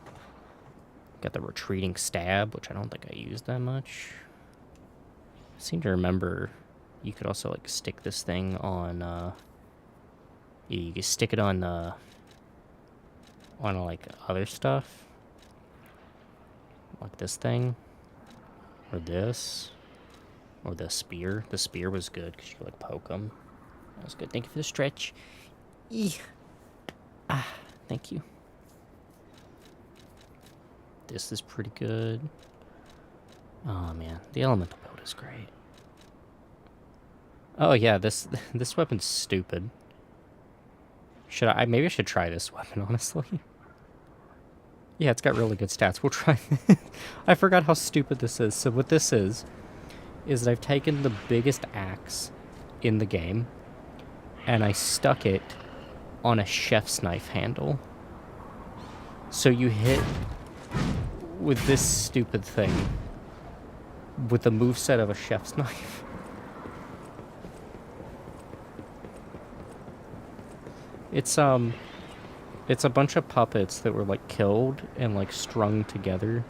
Got the retreating stab, which I don't think I used that much. I seem to remember you could also, like, stick this thing on, you could stick it on, like, other stuff. Like this thing. Or this. Or the spear. The spear was good, because you could, like, poke them. That was good. Thank you for the stretch. Eeh. Ah, thank you. This is pretty good. Oh, man. The elemental build is great. Oh, yeah, this weapon's stupid. Maybe I should try this weapon, honestly. Yeah, it's got really good stats. We'll try. I forgot how stupid this is. So what this is that I've taken the biggest axe in the game, and I stuck it on a chef's knife handle. So you hit with this stupid thing with the moveset of a chef's knife. It's a bunch of puppets that were, like, killed and, like, strung together,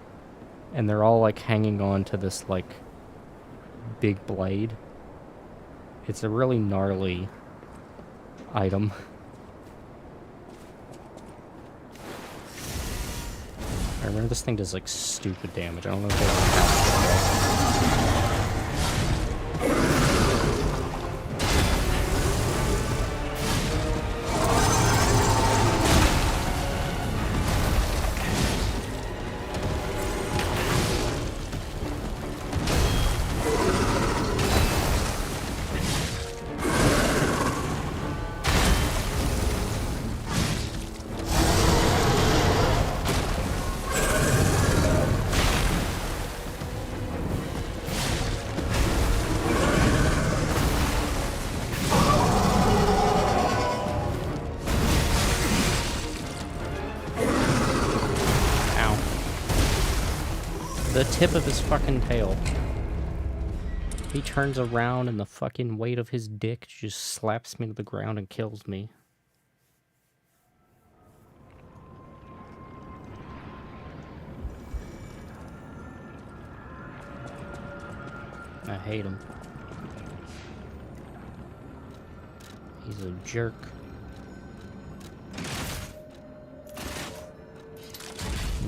and they're all, like, hanging on to this, like, big blade. It's a really gnarly item. I remember this thing does like stupid damage. I don't know if the tip of his fucking tail. He turns around and the fucking weight of his dick just slaps me to the ground and kills me. I hate him. He's a jerk.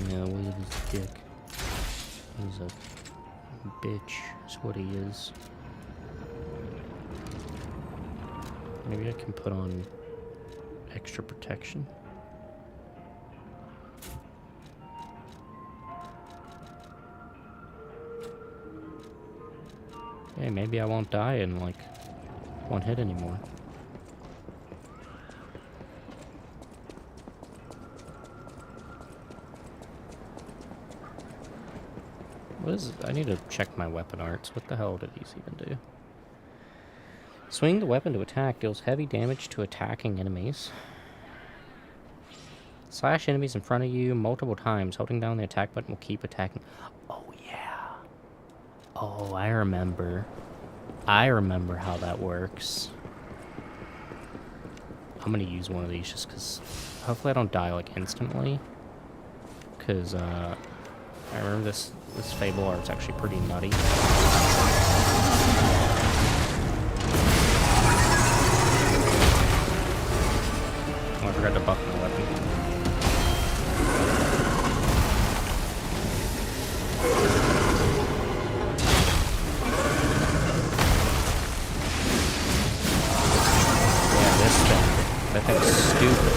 Yeah, weight of his dick. He's a bitch, is what he is. Maybe I can put on extra protection. Hey, maybe I won't die in like one hit anymore. What is it? I need to check my weapon arts. What the hell do these even do? Swing the weapon to attack deals heavy damage to attacking enemies. Slash enemies in front of you multiple times. Holding down the attack button will keep attacking. Oh, yeah. Oh, I remember. I remember how that works. I'm gonna use one of these just because hopefully I don't die like instantly. Because, I remember this Fable art's actually pretty nutty. Oh, I forgot to buff my weapon. Yeah, this thing. That thing's stupid.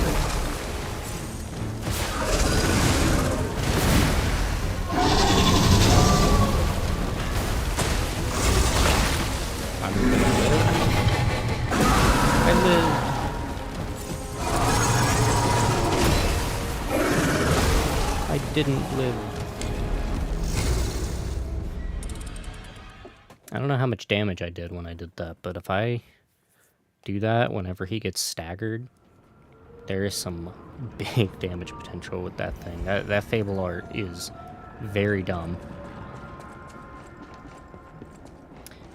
Didn't live. I don't know how much damage I did when I did that, but if I do that whenever he gets staggered, there is some big damage potential with that thing. That Fable art is very dumb.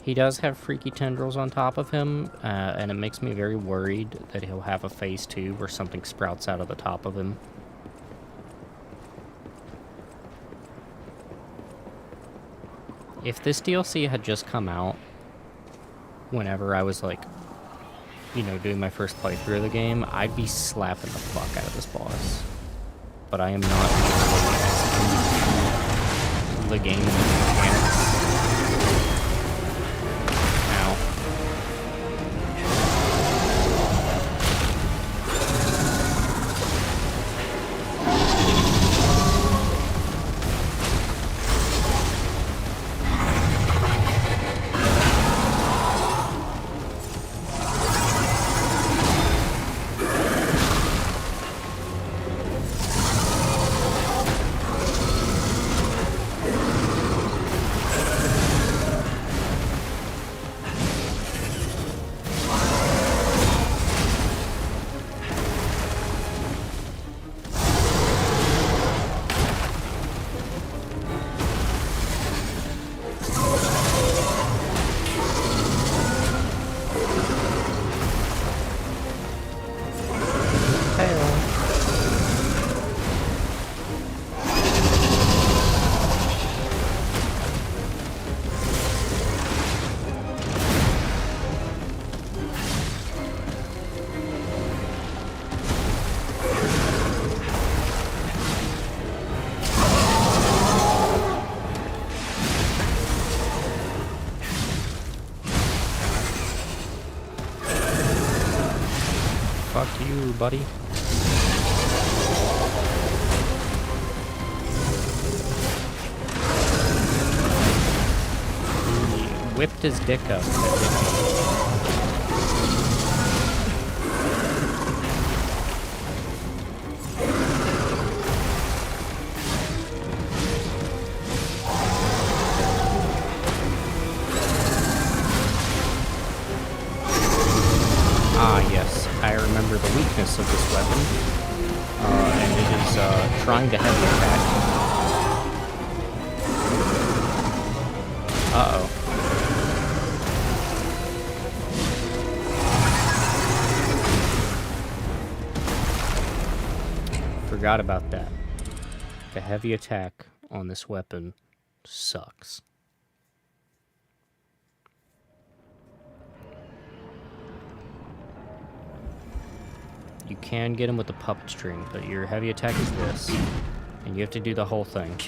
He does have freaky tendrils on top of him, and it makes me very worried that he'll have a phase 2 where something sprouts out of the top of him. If this DLC had just come out whenever I was like, you know, doing my first playthrough of the game, I'd be slapping the fuck out of this boss. But I am not using the game mechanics. Ow. through, buddy. He whipped his dick up. Ah, yes. I remember the weakness of this weapon. And it is trying to heavy attack. Uh-oh. Forgot about that. The heavy attack on this weapon sucks. You can get him with the puppet string, but your heavy attack is this, and you have to do the whole thing.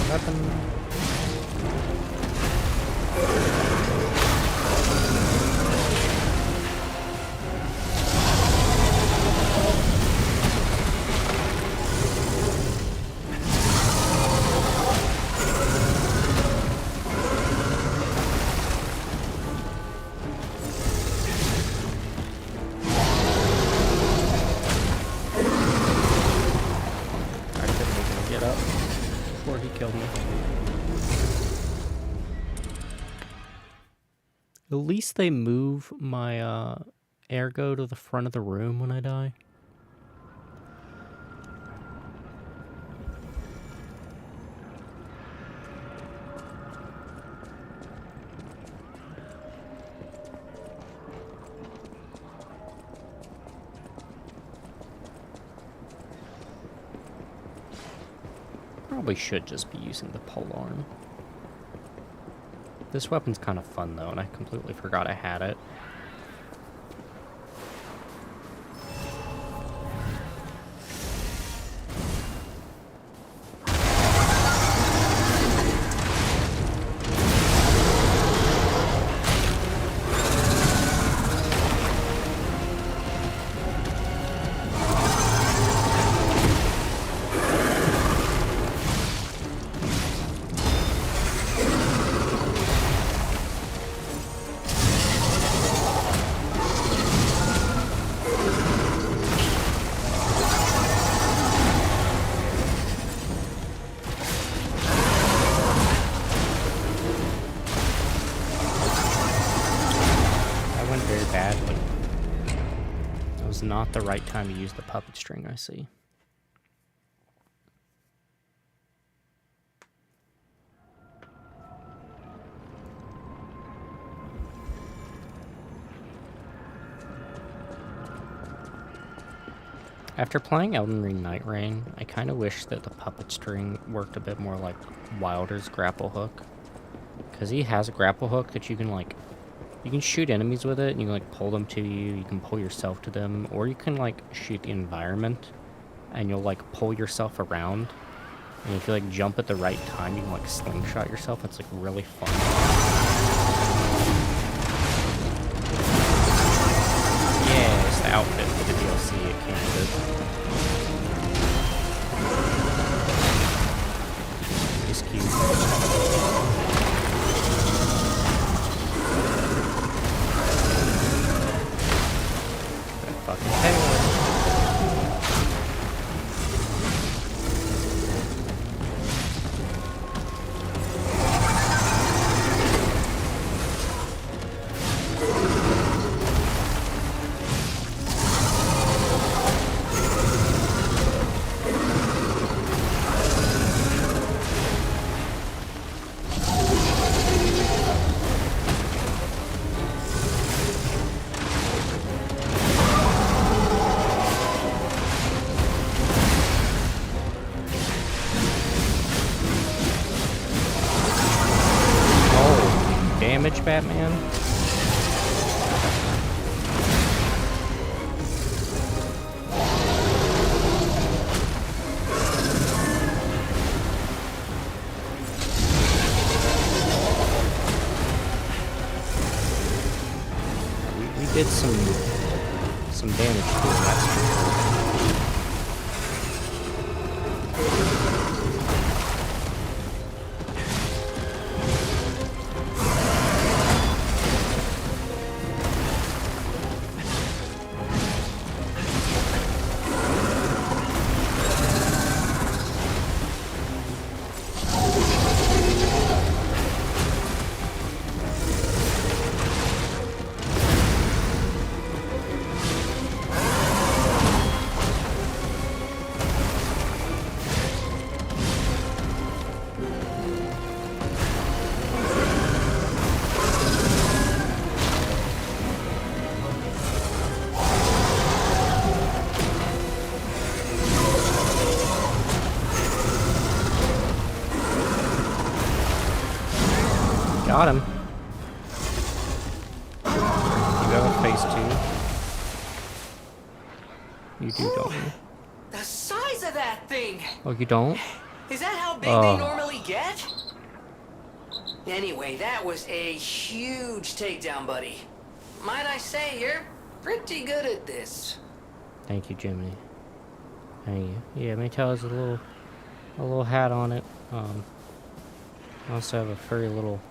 Weapon. I couldn't even get up before he killed me. At least they move my ergo to the front of the room when I die. Probably should just be using the polearm. This weapon's kind of fun though, and I completely forgot I had it. Badly. It was not the right time to use the puppet string, I see. After playing Elden Ring Night Rain, I kind of wish that the puppet string worked a bit more like Wilder's grapple hook. Because he has a grapple hook that you can like, you can shoot enemies with it, and you can like pull them to you, you can pull yourself to them, or you can like shoot the environment, and you'll like pull yourself around. And if you like jump at the right time, you can like slingshot yourself. It's like really fun. Yeah, it's the outfit for the DLC it came with. It's cute. damage, Batman. We did some damage to him, that's for sure. Got him. You have a phase 2. You do, don't you? The size of that thing! Oh, you don't? Is that how big Oh. they normally get? Anyway, that was a huge takedown, buddy. Might I say, you're pretty good at this. Thank you, Jiminy. Thank you. Yeah, Maytel has a little hat on it. I also have a furry little...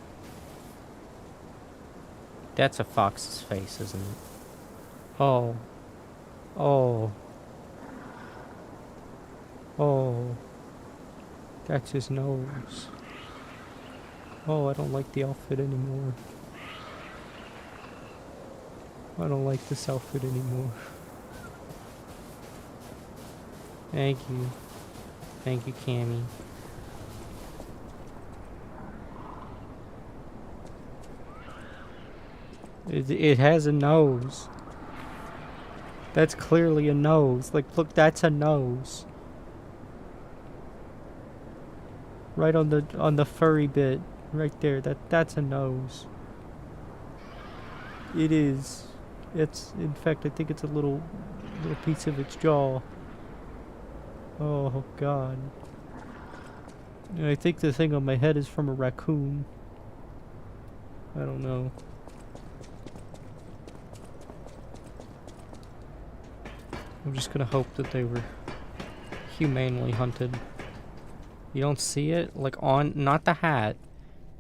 That's a fox's face, isn't it? Oh. Oh. Oh. That's his nose. Oh, I don't like the outfit anymore. I don't like this outfit anymore. Thank you. Thank you, Cammy. It has a nose. That's clearly a nose. Like, look, that's a nose. Right on the furry bit, right there. That's a nose. It is. It's, in fact, I think it's a little piece of its jaw. Oh God. And I think the thing on my head is from a raccoon. I don't know. I'm just gonna hope that they were humanely hunted. You don't see it? Like on, not the hat,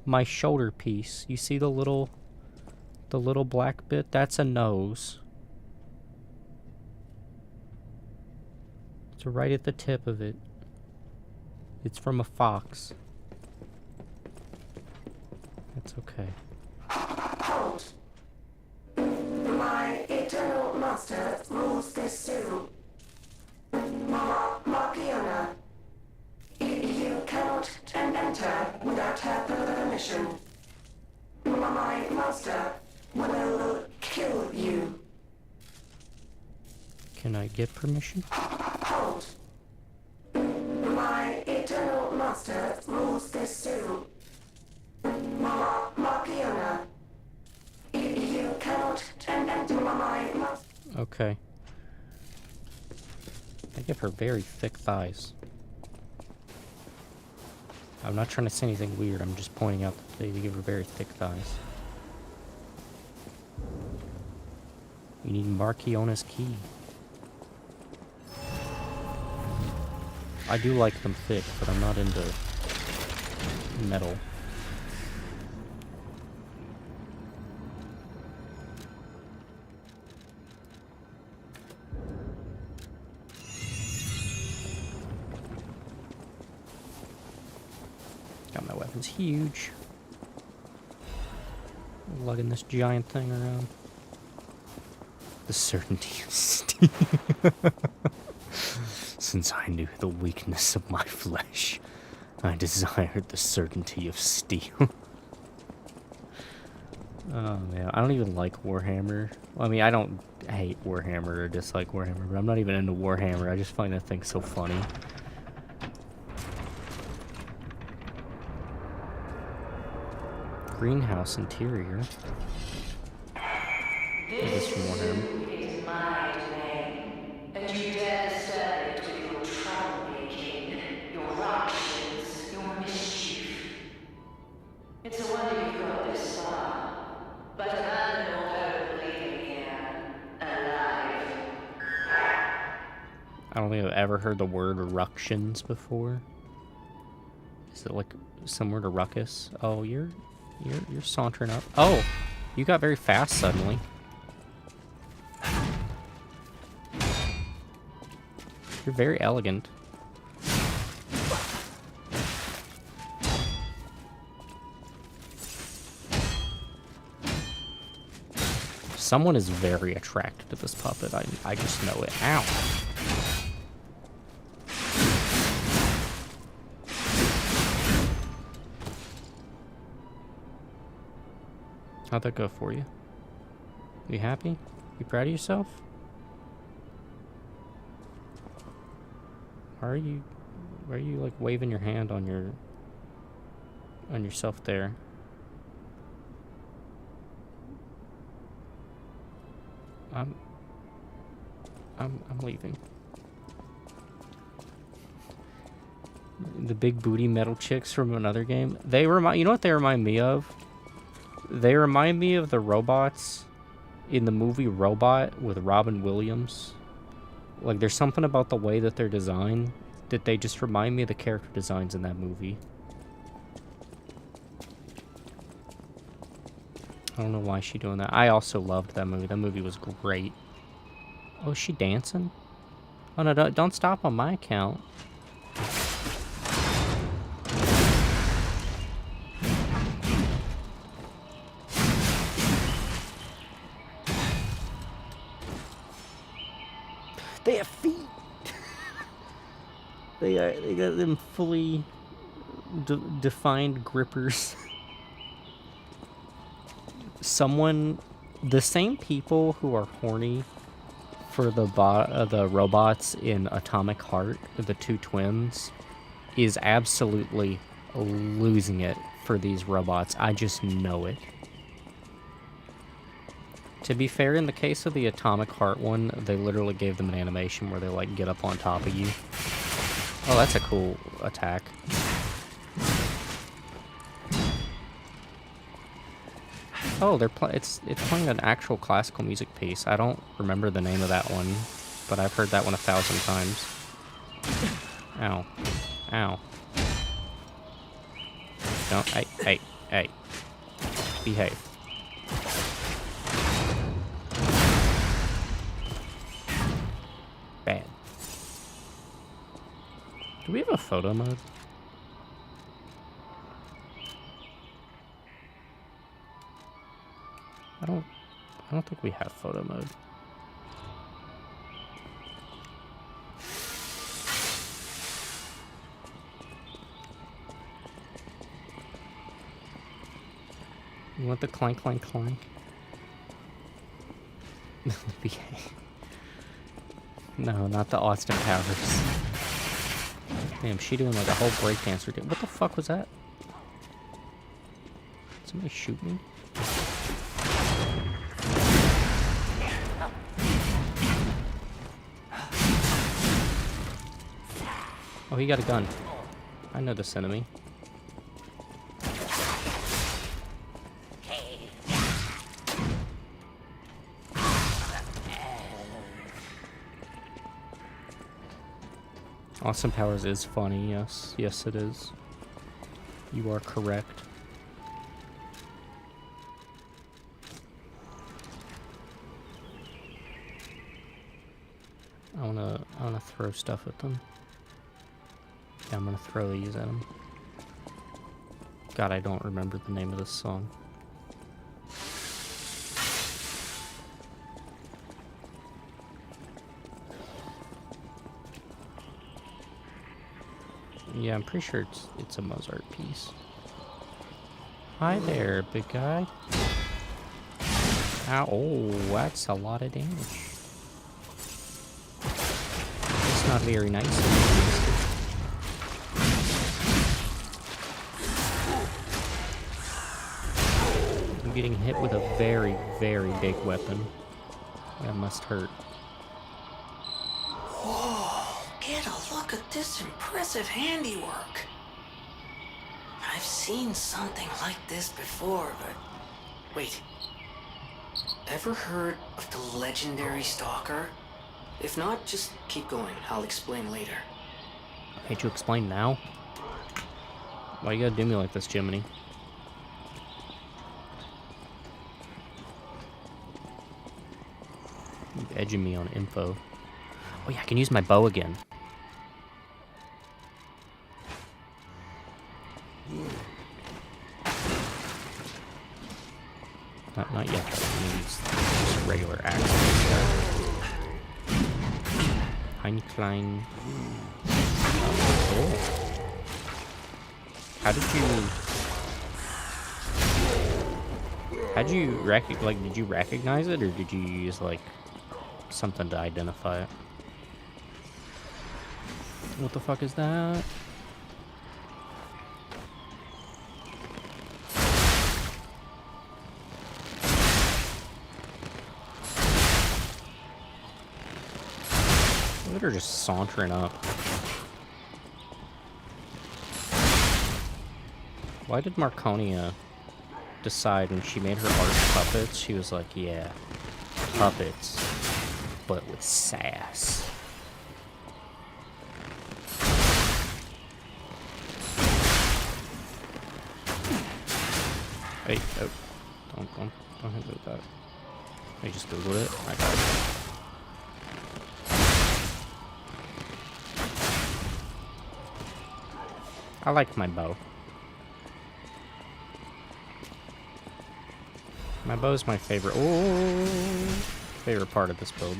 my shoulder piece. You see the little black bit? That's a nose. It's right at the tip of it. It's from a fox. That's okay. Hold. My eternal master rules this zoo. Markiana. You cannot enter without her permission. My master will kill you. Can I get permission? Hold. My eternal master rules this zoo. Markiana. You cannot enter my master. Okay. I give her very thick thighs. I'm not trying to say anything weird, I'm just pointing out that they give her very thick thighs. You need Marchiona's key. I do like them thick, but I'm not into metal. Got my weapons huge. Lugging this giant thing around. The certainty of steel. Since I knew the weakness of my flesh, I desired the certainty of steel. Oh man, I don't even like Warhammer. Well, I mean, I don't hate Warhammer or dislike Warhammer, but I'm not even into Warhammer. I just find that thing so funny. Greenhouse interior. This from Warhammer. Is my domain, and you dare disturb it with your troublemaking, your ructions, your mischief. It's a wonder you've got this far, but abandon all hope of leaving here alive. I don't think I've ever heard the word ructions before. Is it like similar to ruckus? Oh, you're sauntering up. Oh, you got very fast suddenly. You're very elegant. Someone is very attracted to this puppet. I just know it. Ow. How'd that go for you? You happy? You proud of yourself? Why are you like waving your hand on yourself there? I'm leaving. The big booty metal chicks from another game. You know what they remind me of? They remind me of the robots in the movie Robot with Robin Williams. Like, there's something about the way that they're designed that they just remind me of the character designs in that movie. I don't know why she's doing that. I also loved that movie. That movie was great. Oh, is she dancing? Oh, no, don't stop on my account. They have feet. They got them fully defined grippers. The same people who are horny for the robots in Atomic Heart, the two twins, is absolutely losing it for these robots. I just know it. To be fair, in the case of the Atomic Heart one, they literally gave them an animation where they, like, get up on top of you. Oh, that's a cool attack. Oh, it's playing an actual classical music piece. I don't remember the name of that one, but I've heard that one 1,000 times. Ow. Ow. Don't, hey. Behave. Bad. Do we have a photo mode? I don't think we have photo mode. You want the clank, clank, clank? No, not the Austin Powers. Damn, she doing like a whole breakdance routine. What the fuck was that? Did somebody shoot me? Oh, he got a gun. I know this enemy. Austin Powers is funny, yes. Yes, it is. You are correct. I wanna throw stuff at them. Yeah, I'm gonna throw these at them. God, I don't remember the name of this song. Yeah, I'm pretty sure it's a Mozart piece. Hi there, big guy. Ow, oh, that's a lot of damage. It's not very nice. getting hit with a very, very big weapon. That must hurt. Whoa, get a look at this impressive handiwork. I've seen something like this before, but... Wait. Ever heard of the legendary Stalker? If not, just keep going. I'll explain later. Can't you explain now? Why you gotta do me like this, Jiminy? You edging me on info. Oh yeah, I can use my bow again. Not yet. I can use just regular axe. Tiny Klein. Oh. How did you did you recognize it, or did you use like something to identify it? What the fuck is that? Look at her just sauntering up. Why did Marconia decide when she made her art puppets, she was like, yeah, puppets, but with sass. Wait, oh, don't hit me with that. I just Googled it. I got it. I like my bow. My bow's my favorite. Oh, favorite part of this build.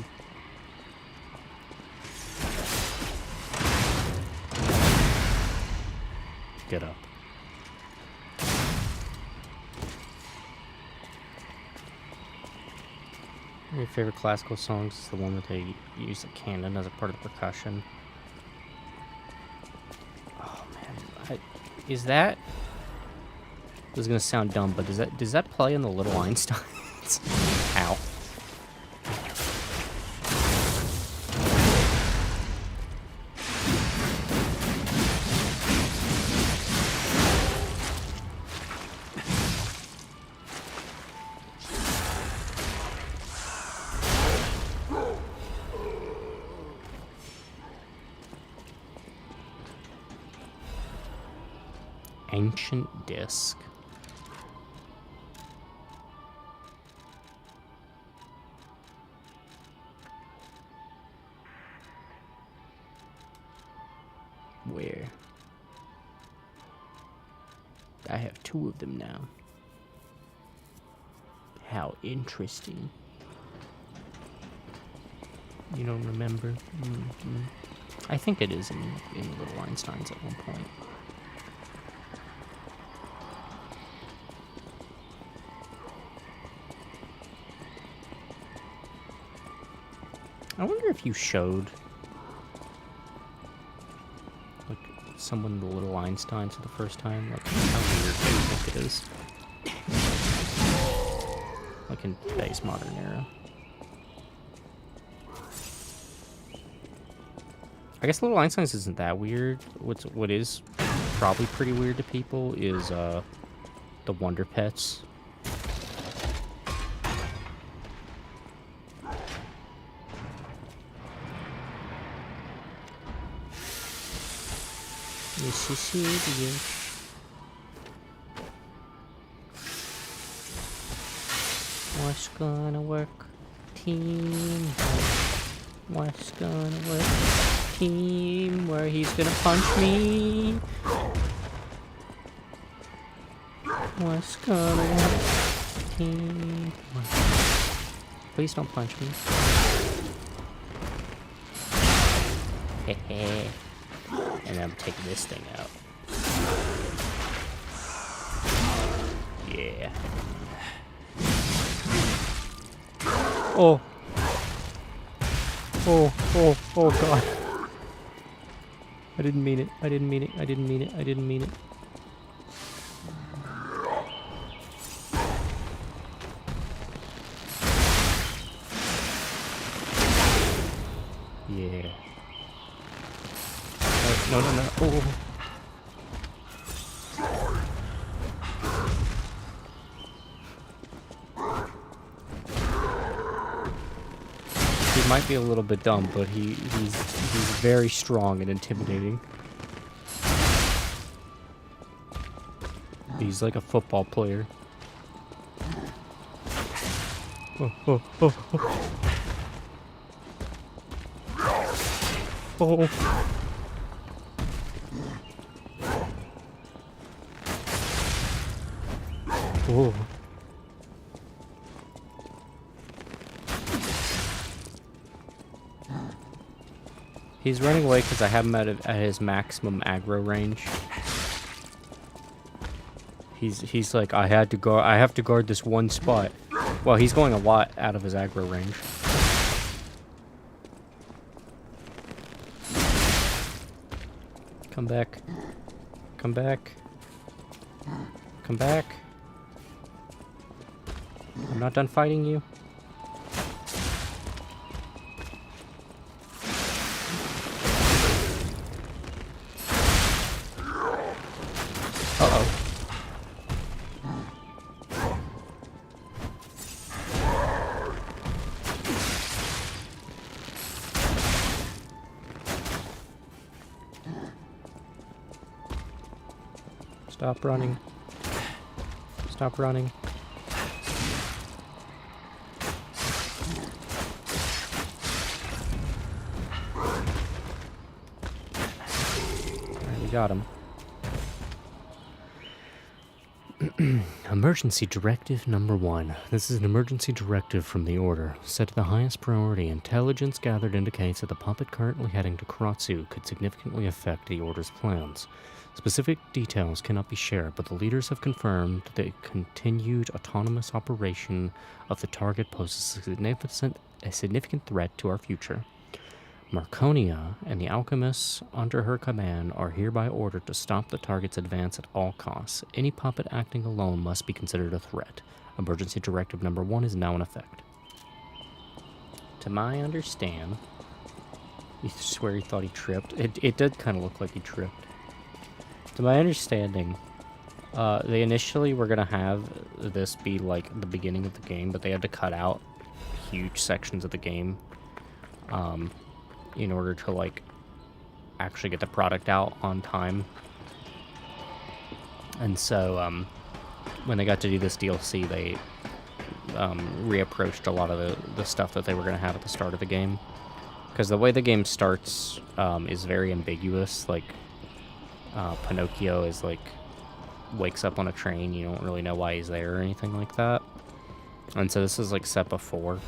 Get up. My favorite classical songs is the one that they use the cannon as a part of the percussion. Oh man, is that? This is gonna sound dumb, but does that play in the Little Einsteins? Ow. Ancient disc. Where? I have 2 of them now. How interesting. You don't remember? Mm-hmm. I think it is in Little Einsteins at one point. I wonder if you showed like someone the Little Einsteins for the first time, like how weird do you think it is? Like in today's modern era. I guess Little Einsteins isn't that weird. What is probably pretty weird to people is the Wonder Pets. Yes, yes, yes. What's gonna work? Teamwork. What's gonna work? Where he's gonna punch me. What's gonna work? Teamwork. Please don't punch me. Hehe. And I'm taking this thing out. Yeah. Oh. Oh god. I didn't mean it. I didn't mean it. I didn't mean it. I didn't mean it. Yeah. No, no, no. Oh. He might be a little bit dumb, but he's very strong and intimidating. He's like a football player. Oh, oh, oh, oh. Oh. Oh. He's running away because I have him at his maximum aggro range. He's like, I have to guard this one spot. Well, he's going a lot out of his aggro range. Come back. Come back. Come back. I'm not done fighting you. Uh-oh. Stop running. Stop running. Alright, we got him. Emergency Directive Number 1. This is an emergency directive from the Order. Set to the highest priority, intelligence gathered indicates that the puppet currently heading to Karatsu could significantly affect the Order's plans. Specific details cannot be shared, but the leaders have confirmed the continued autonomous operation of the target poses a significant threat to our future. Marconia and the alchemists under her command are hereby ordered to stop the target's advance at all costs. Any puppet acting alone must be considered a threat. Emergency Directive Number 1 is now in effect. To my understand, you swear he thought he tripped. It did kind of look like he tripped. To my understanding, they initially were going to have this be like the beginning of the game, but they had to cut out huge sections of the game in order to like actually get the product out on time. And so when they got to do this DLC, they reapproached a lot of the stuff that they were going to have at the start of the game. Because the way the game starts is very ambiguous. Like, Pinocchio is like, wakes up on a train, you don't really know why he's there or anything like that. And so this is like set before.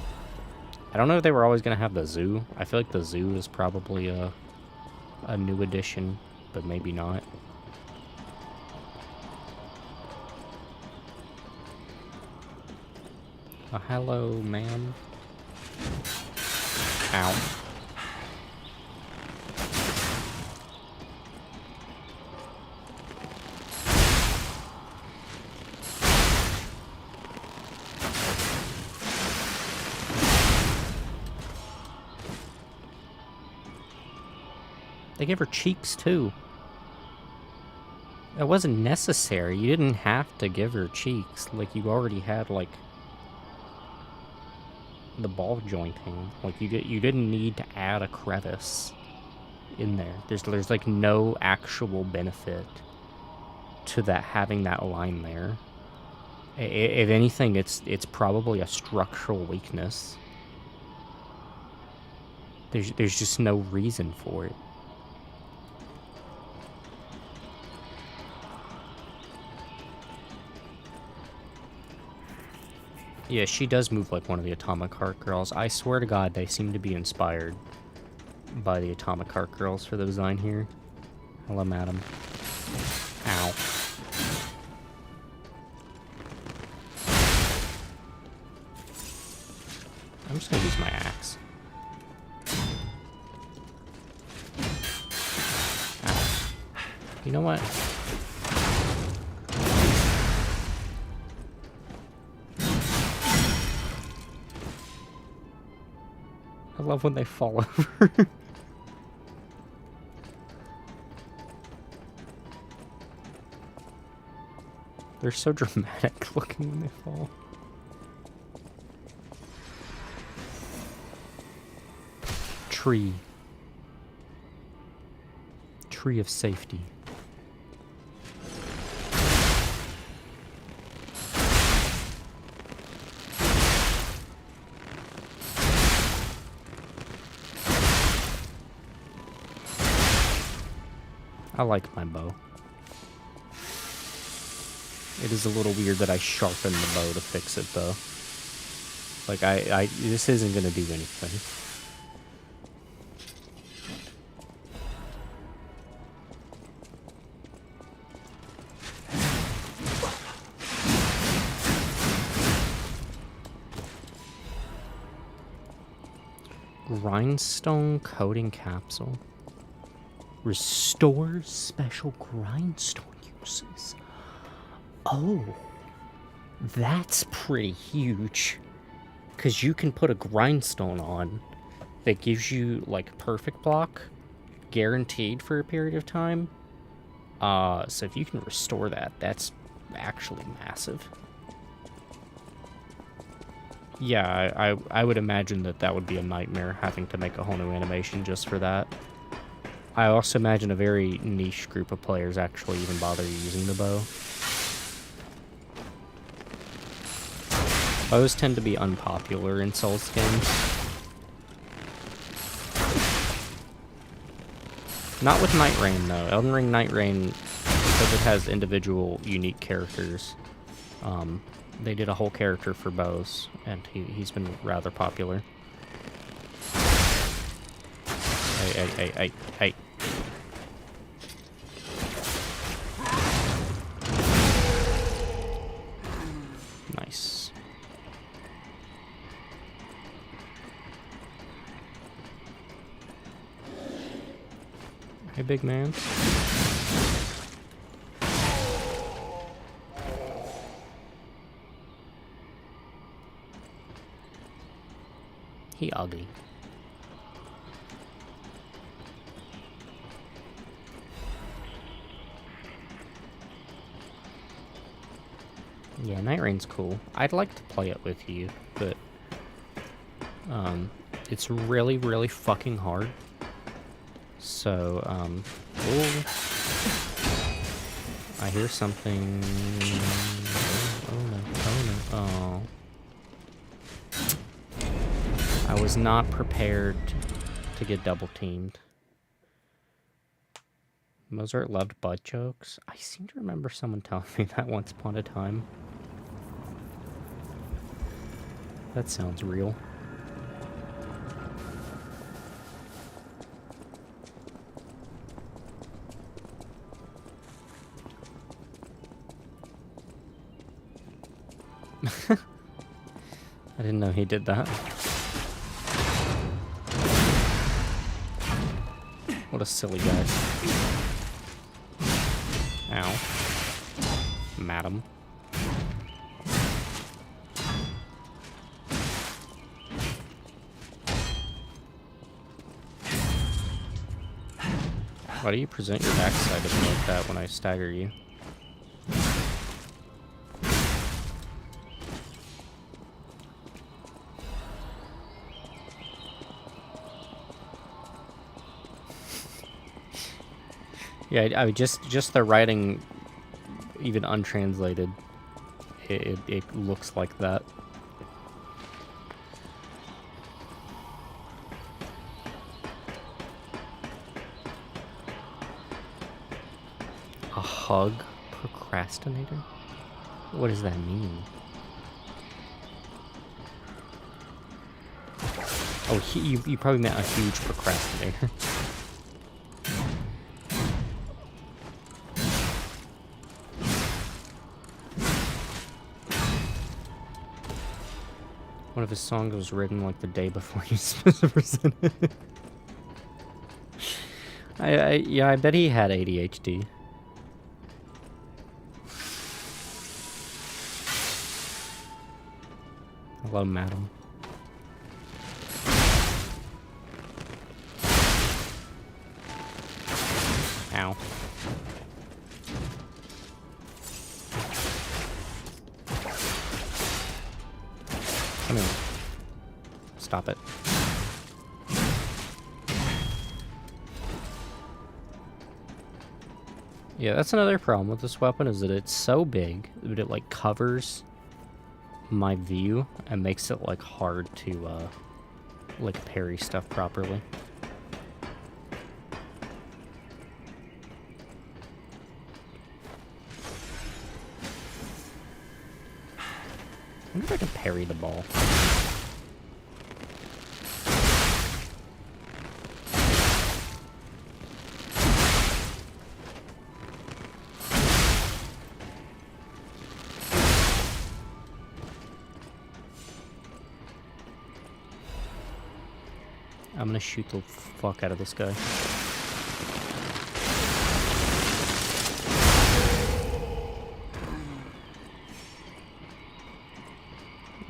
I don't know if they were always going to have the zoo. I feel like the zoo is probably a new addition, but maybe not. Hello, ma'am. Ow. They gave her cheeks, too. It wasn't necessary. You didn't have to give her cheeks. Like, you already had, like, the ball jointing. Like, you didn't need to add a crevice in there. There's like, no actual benefit to that, having that line there. If anything, it's probably a structural weakness. There's just no reason for it. Yeah, she does move like one of the Atomic Heart girls. I swear to God, they seem to be inspired by the Atomic Heart girls for the design here. Hello, madam. Ow. I'm just gonna use my axe. Ow. You know what? I love when they fall over. They're so dramatic looking when they fall. Tree. Tree of safety. I like my bow. It is a little weird that I sharpen the bow to fix it, though. Like, this isn't gonna do anything. Grindstone coating capsule. Restores special grindstone uses. Oh, that's pretty huge. Because you can put a grindstone on that gives you, like, perfect block, guaranteed for a period of time. So if you can restore that, that's actually massive. Yeah, I would imagine that would be a nightmare, having to make a whole new animation just for that. I also imagine a very niche group of players actually even bother using the bow. Bows tend to be unpopular in Souls games. Not with Night Rain, though. Elden Ring Night Rain, because it has individual unique characters, they did a whole character for bows, and he's been rather popular. Hey. Nice. Hey, big man. He ugly. Yeah, Night Rain's cool. I'd like to play it with you, but it's really, really fucking hard. So, oh, I hear something. Oh. I was not prepared to get double teamed. Mozart loved butt jokes. I seem to remember someone telling me that once upon a time. That sounds real. I didn't know he did that. What a silly guy. Ow. Madam. Why do you present your backside to me like that when I stagger you? Yeah, I mean, just the writing, even untranslated, it looks like that. A hug procrastinator? What does that mean? Oh, you probably meant a huge procrastinator. One of his songs was written like the day before he presented it. Yeah, I bet he had ADHD. Hello, madam. Ow. Come here. Stop it. Yeah, that's another problem with this weapon, is that it's so big that it like covers my view and makes it like hard to like parry stuff properly. I wonder if I can parry the ball. I'm gonna shoot the fuck out of this guy.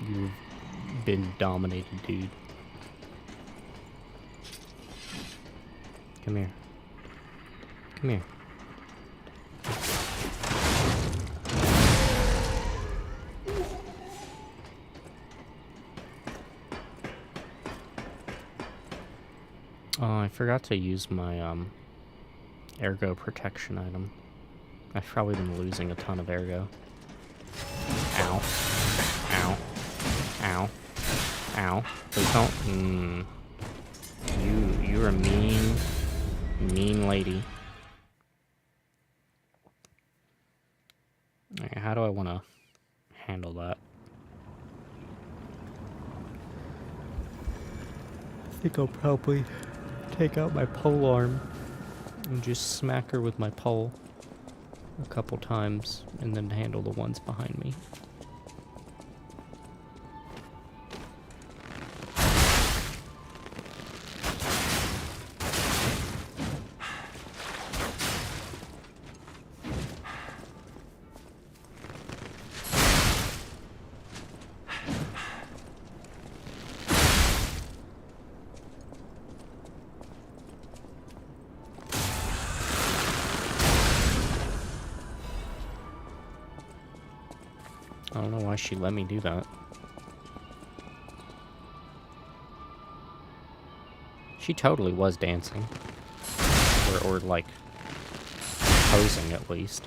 You've been dominated, dude. Come here. Come here. Oh, I forgot to use my ergo protection item. I've probably been losing a ton of ergo. Ow. Ow. Ow. Ow. Please don't. You're a mean lady. Alright, how do I want to handle that? I think I'll probably take out my pole arm and just smack her with my pole a couple times and then handle the ones behind me. I don't know why she let me do that. She totally was dancing. Or like, posing at least.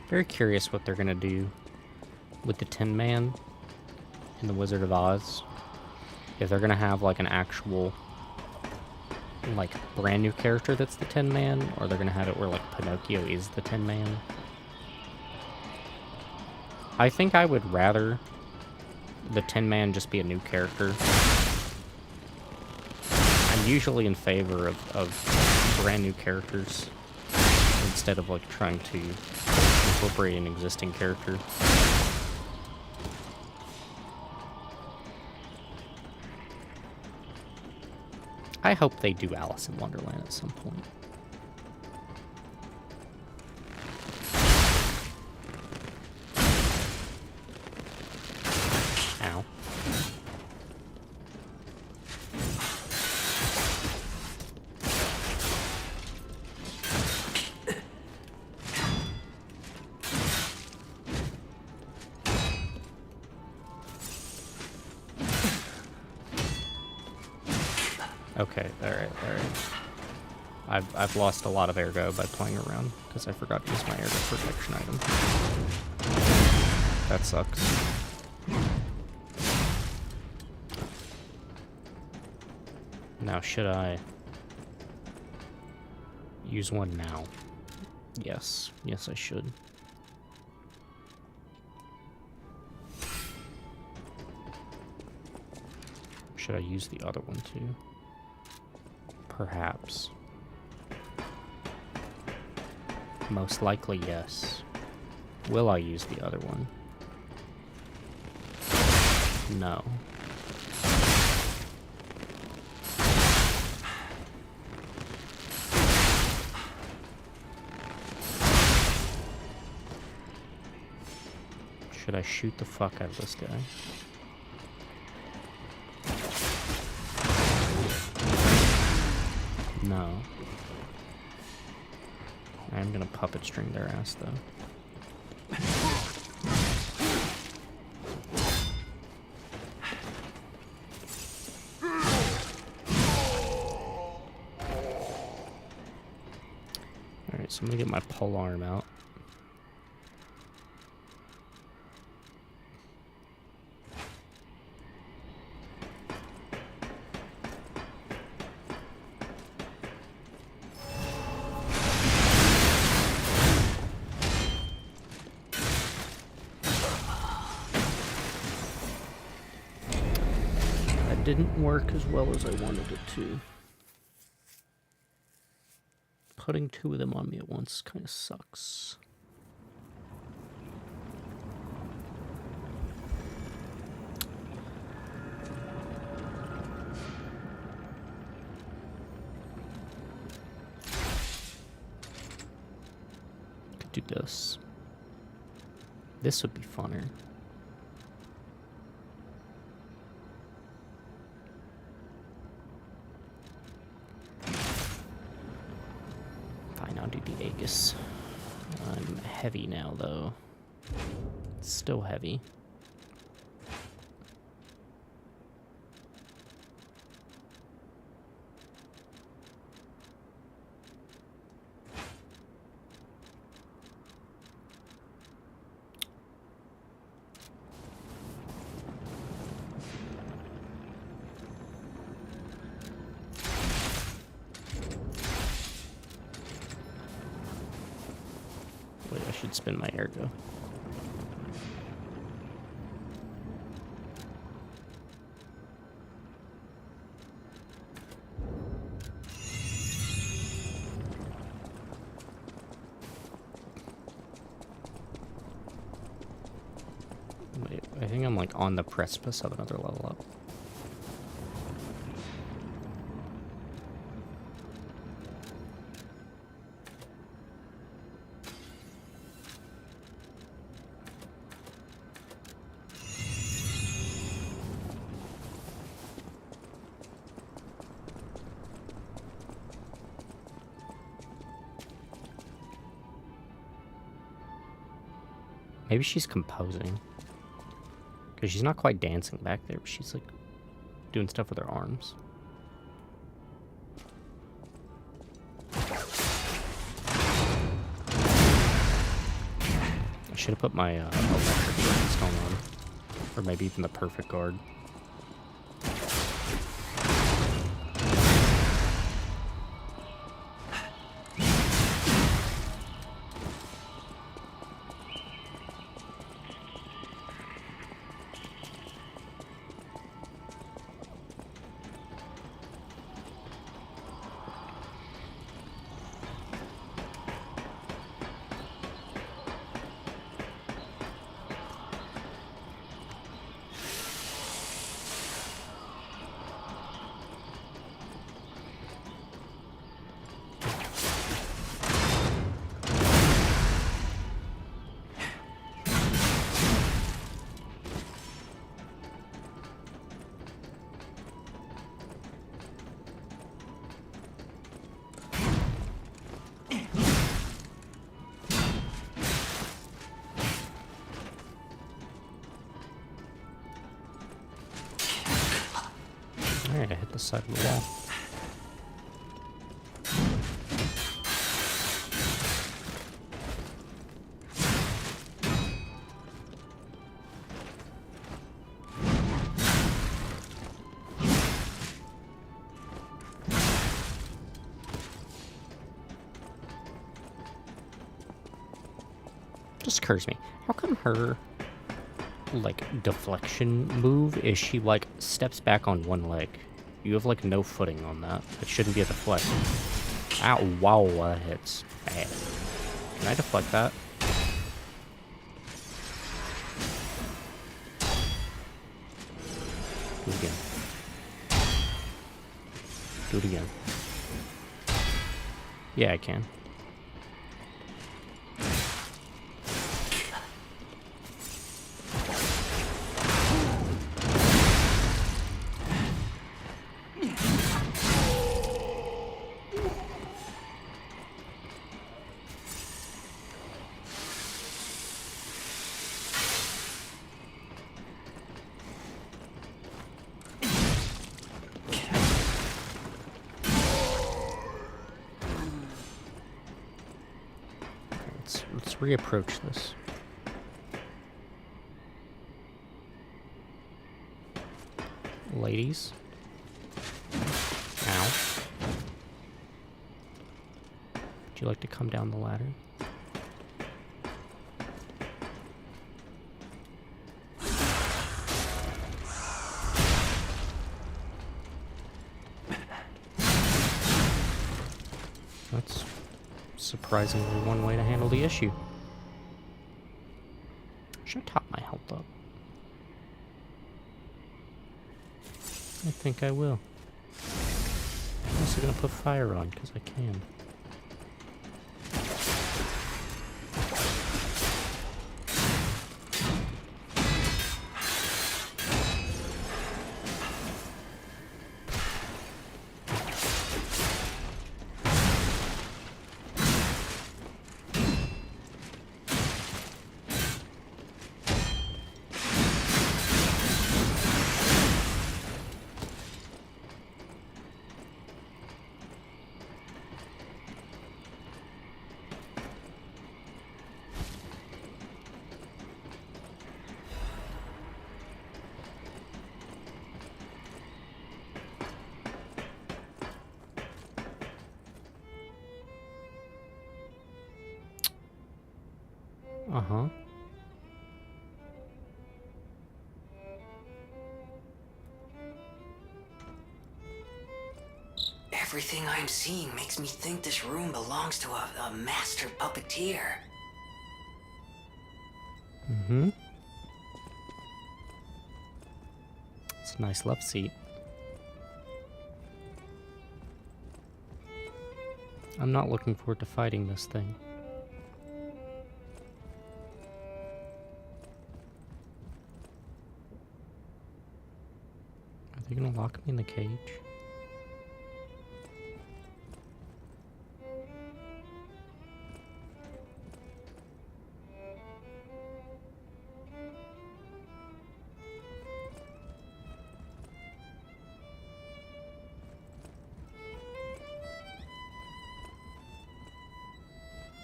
Very curious what they're gonna do with the Tin Man in The Wizard of Oz. If they're gonna have like an actual, like, brand new character that's the Tin Man, or they're gonna have it where like Pinocchio is the Tin Man. I think I would rather the Tin Man just be a new character. I'm usually in favor of brand new characters instead of like trying to incorporate an existing character. I hope they do Alice in Wonderland at some point. Ow. Okay, alright. I've lost a lot of ergo by playing around, because I forgot to use my ergo protection item. That sucks. Now, should I use one now? Yes. Yes, I should. Should I use the other one too? Perhaps. Most likely, yes. Will I use the other one? No. Should I shoot the fuck out of this guy? No. I'm gonna puppet string their ass though. Alright, so I'm gonna get my pole arm out. Didn't work as well as I wanted it to. Putting two of them on me at once kind of sucks. Could do this. This would be funner. I'll do the Aegis. I'm heavy now, though. It's still heavy. Wait, I should spin my ergo. Wait, I think I'm like on the precipice of another level up. Maybe she's composing. Because she's not quite dancing back there, but she's like doing stuff with her arms. I should have put my electric stone on. Or maybe even the perfect guard. Alright, I hit the side of the wall. Just occurs to me, how come her like deflection move is she like steps back on one leg? You have like no footing on that. It shouldn't be a deflect. Ow, wow, that hits bad. Can I deflect that? Do it again. Do it again. Yeah, I can. Let's reapproach this. Ladies. Ow. Would you like to come down the ladder? That's surprisingly one way to handle the issue. Should I top my health up? I think I will. I'm also gonna put fire on, because I can. Uh-huh. Everything I'm seeing makes me think this room belongs to a master puppeteer. Mm-hmm. It's a nice love seat. I'm not looking forward to fighting this thing. Are they gonna lock me in the cage?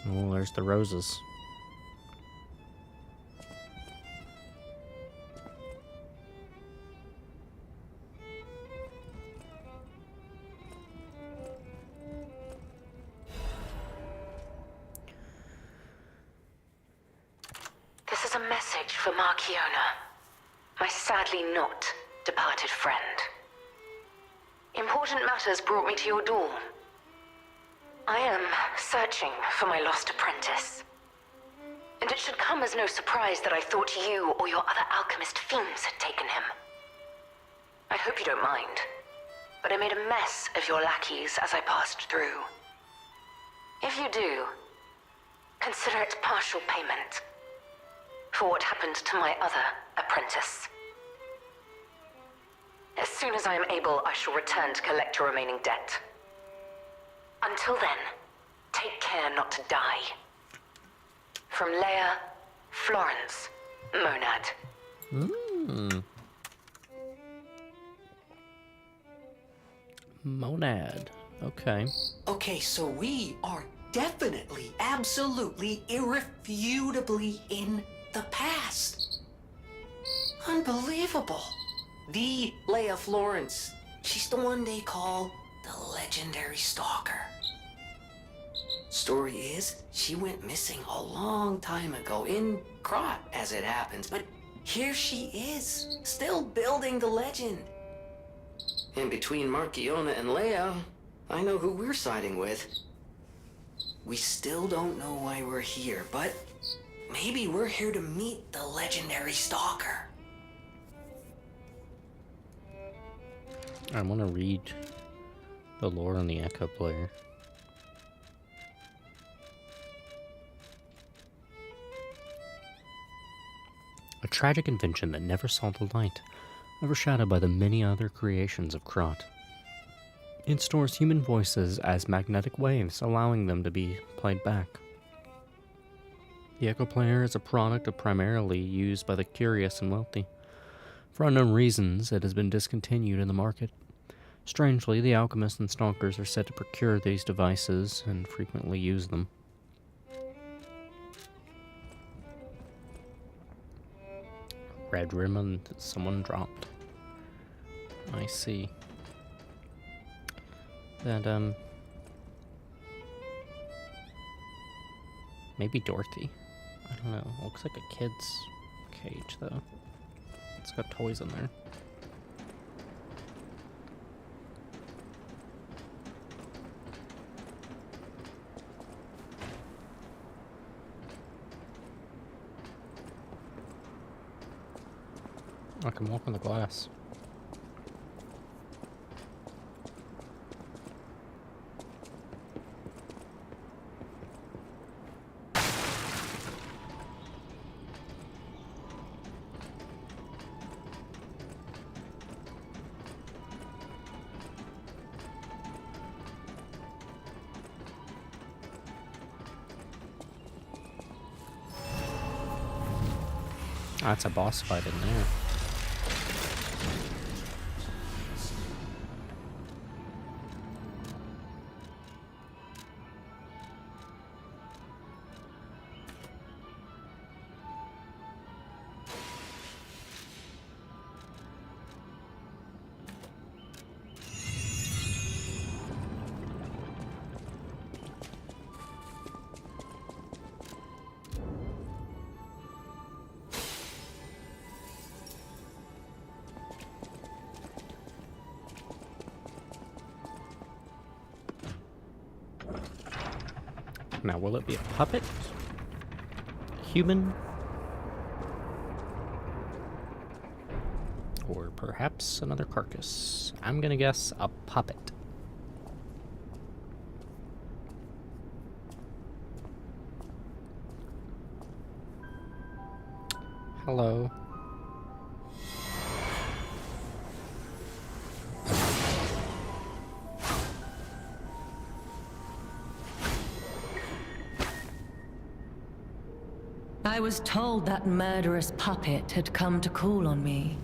Oh, there's the roses. This is a message for Marchiona, my sadly not departed friend. Important matters brought me to your door. I am searching for my lost apprentice. And it should come as no surprise that I thought you or your other alchemist fiends had taken him. I hope you don't mind, but I made a mess of your lackeys as I passed through. If you do, consider it partial payment for what happened to my other apprentice. As soon as I am able, I shall return to collect your remaining debt. Until then, take care not to die. From Leia, Florence, Monad. Monad. Okay. Okay, so we are definitely, absolutely, irrefutably in the past. Unbelievable. The Leia Florence. She's the one they call the legendary stalker. Story is, she went missing a long time ago, in Krot, as it happens, but here she is, still building the legend. And between Marchiona and Leia, I know who we're siding with. We still don't know why we're here, but maybe we're here to meet the legendary stalker. I want to read the lore on the Echo player. A tragic invention that never saw the light, overshadowed by the many other creations of Krot. It stores human voices as magnetic waves, allowing them to be played back. The Echo Player is a product primarily used by the curious and wealthy. For unknown reasons, it has been discontinued in the market. Strangely, the alchemists and stalkers are said to procure these devices and frequently use them. Red ribbon that someone dropped. I see. That, maybe Dorothy. I don't know. Looks like a kid's cage, though. It's got toys in there. I can walk on the glass. That's a boss fight in there. Now, will it be a puppet? Human? Or perhaps another carcass? I'm gonna guess a puppet. Hello. I was told that murderous puppet had come to call on me.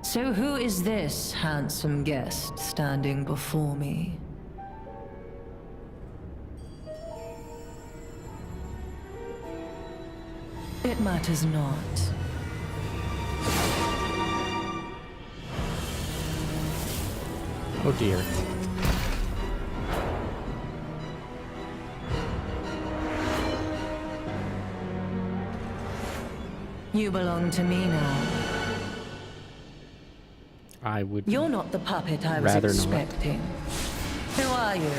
So who is this handsome guest standing before me? It matters not. Oh dear. You belong to me now. I would. You're not the puppet I was rather not. expecting. Who are you?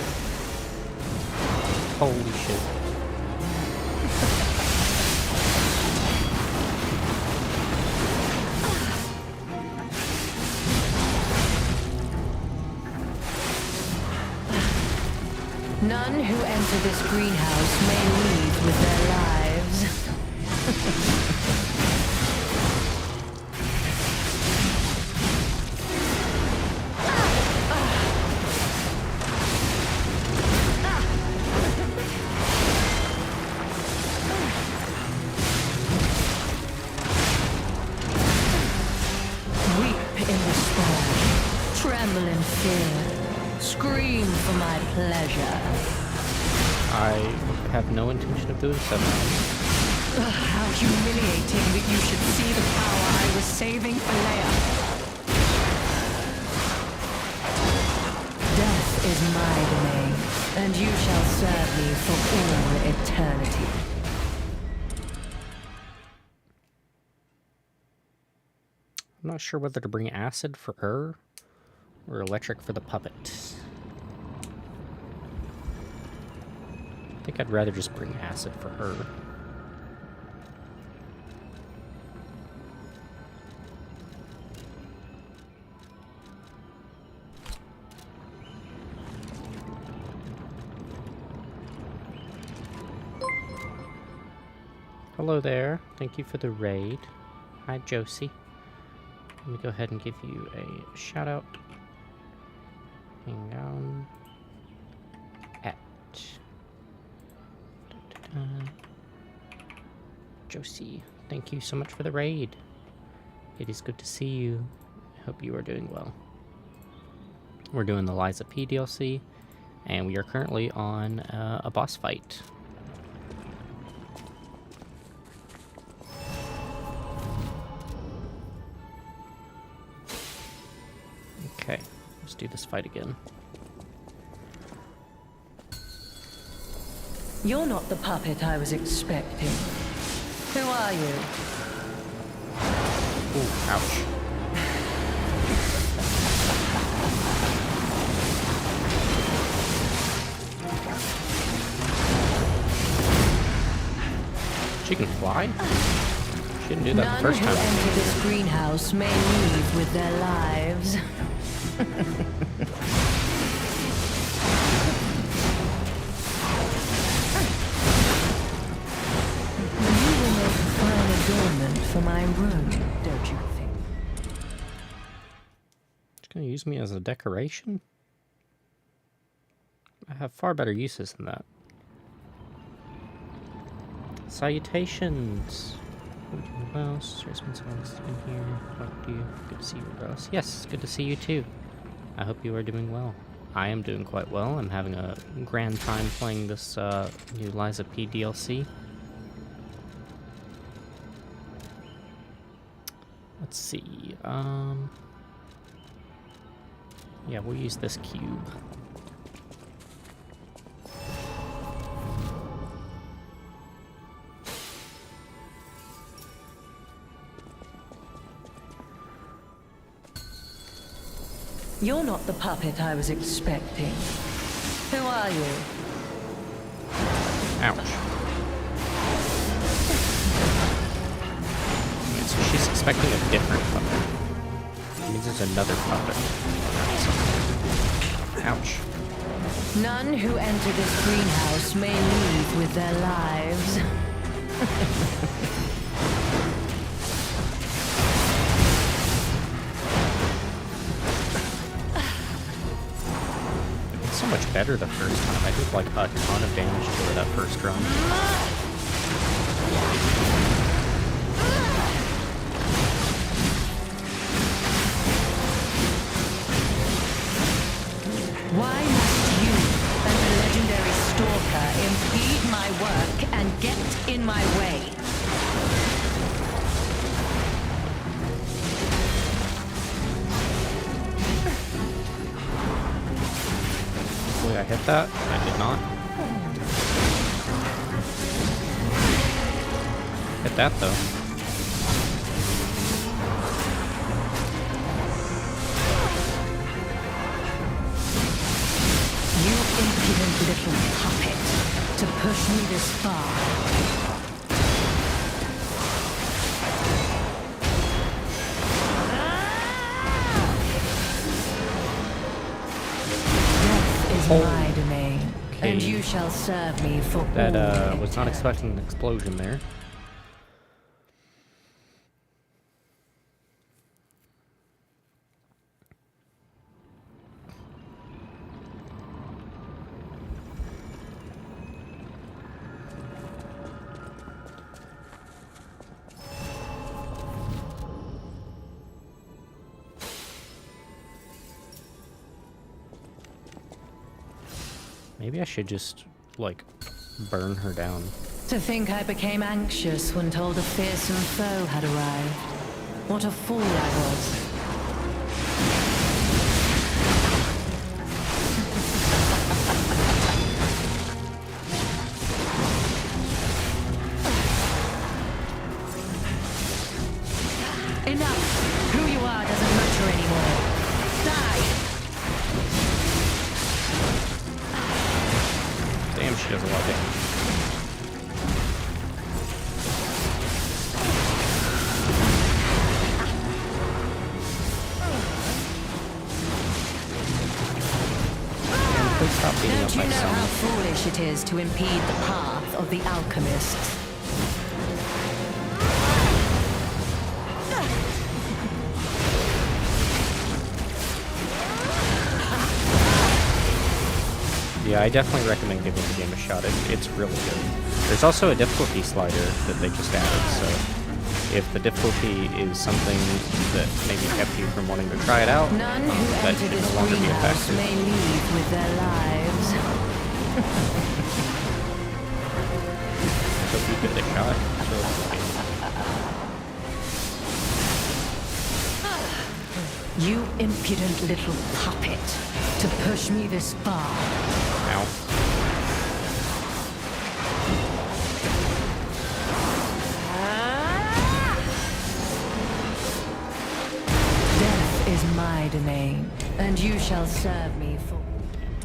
Holy shit. None who enter this greenhouse may leave with their lives. Weep in despair, tremble in fear, scream for my pleasure. I have no intention of doing so now. How humiliating that you should see the power I was saving for Leia. Death is my domain, and you shall serve me for all eternity. I'm not sure whether to bring acid for her or electric for the puppet. I think I'd rather just bring acid for her. Hello there. Thank you for the raid. Hi, Josie. Let me go ahead and give you a shout out. Hang on. At Josie, thank you so much for the raid. It is good to see you. I hope you are doing well. We're doing the Liza P DLC, and we are currently on a boss fight. Okay, let's do this fight again. You're not the puppet I was expecting. Who are you? Ooh, ouch. She can fly? She didn't do that None the first who time. enter this greenhouse may leave with their lives. You will make a fine adornment for my room, don't you think? She's gonna use me as a decoration? I have far better uses than that. Salutations! Who else? There's been someone else in here. What do you? Good to see you, Ross. Yes, good to see you too. I hope you are doing well. I am doing quite well. I'm having a grand time playing this new Liza P DLC. Let's see. Yeah, we'll use this cube. You're not the puppet I was expecting. Who are you? Ouch. Wait, so she's expecting a different puppet. It means there's another puppet. Ouch. None who enter this greenhouse may leave with their lives. It's so much better the first time. I did like a ton of damage to her that first run. Why must you and the legendary stalker impede my work and get in my way? Wait, I hit that? I did not. Hit that though. You impudent little puppet to push me this far. Death is my domain, and Okay. you shall serve me for That all was not eternity. expecting an explosion there. Maybe I should just, like, burn her down. To think I became anxious when told a fearsome foe had arrived. What a fool I was. Enough! Who you are doesn't matter anymore. Die! Damn, she does a lot of damage. And please stop beating up Don't my you know how son. foolish it is to impede the path of the alchemists? Yeah, I definitely recommend giving the game a shot. It's really good. There's also a difficulty slider that they just added, so if the difficulty is something that maybe kept you from wanting to try it out, None who that enter should this no longer be a greenhouse factor. may leave with their lives. So if you give it a shot, it's really cool. You impudent little puppet, to push me this far. Ow. Death is my domain, and you shall serve me for...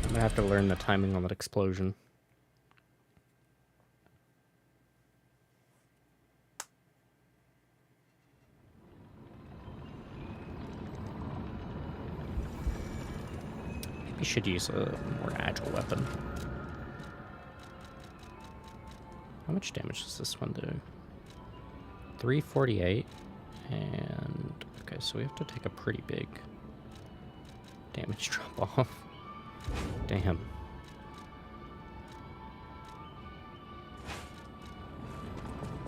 I'm gonna have to learn the timing on that explosion. Maybe should use a more agile weapon. How much damage does this one do? 348, and okay, so we have to take a pretty big damage drop off. Damn.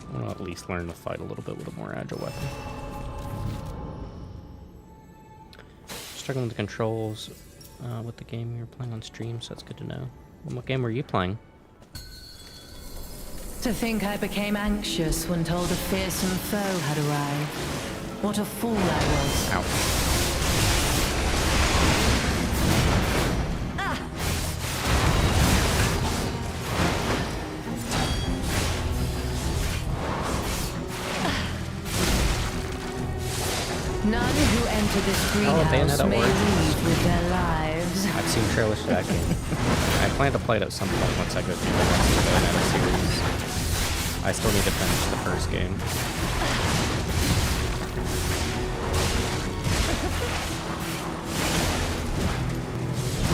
I want to at least learn to fight a little bit with a more agile weapon. Struggling with the controls with the game you're playing on stream, so that's good to know. And what game were you playing? To think I became anxious when told a fearsome foe had arrived. What a fool I was. Ow. None who enter this greenhouse Bayonetta may works. leave with their lives. I've seen trailers for that game. I plan to play it at some point once I go through the rest of the Bayonetta series. I still need to finish the first game.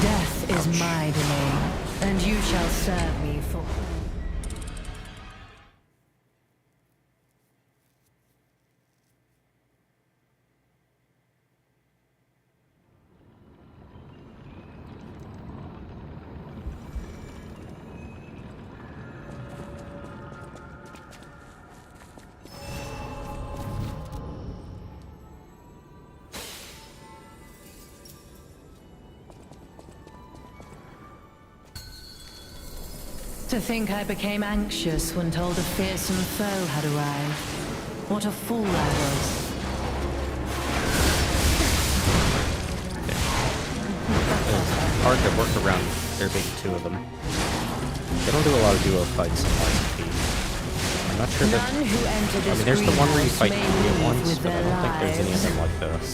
Death is my domain, and you shall serve me for... To think I became anxious when told a fearsome foe had arrived. What a fool I was. It's hard to work around there being two of them. They don't do a lot of duo fights in Lies of P. I'm not sure that... None who enter I this mean, there's the one where you greenhouse fight may three at leave once, with but I their don't think there's any of lives. them like this.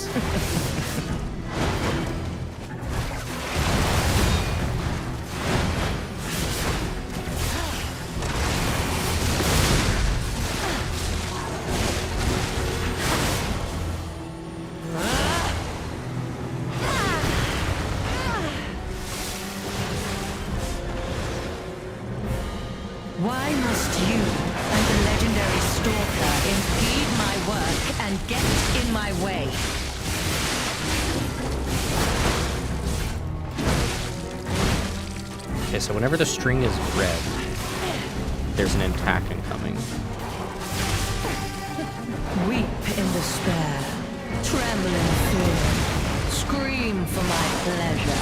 Why must you and the legendary stalker impede my work and get in my way? Okay, so whenever the string is red, there's an attack incoming. Weep in despair, tremble in fear, scream for my pleasure.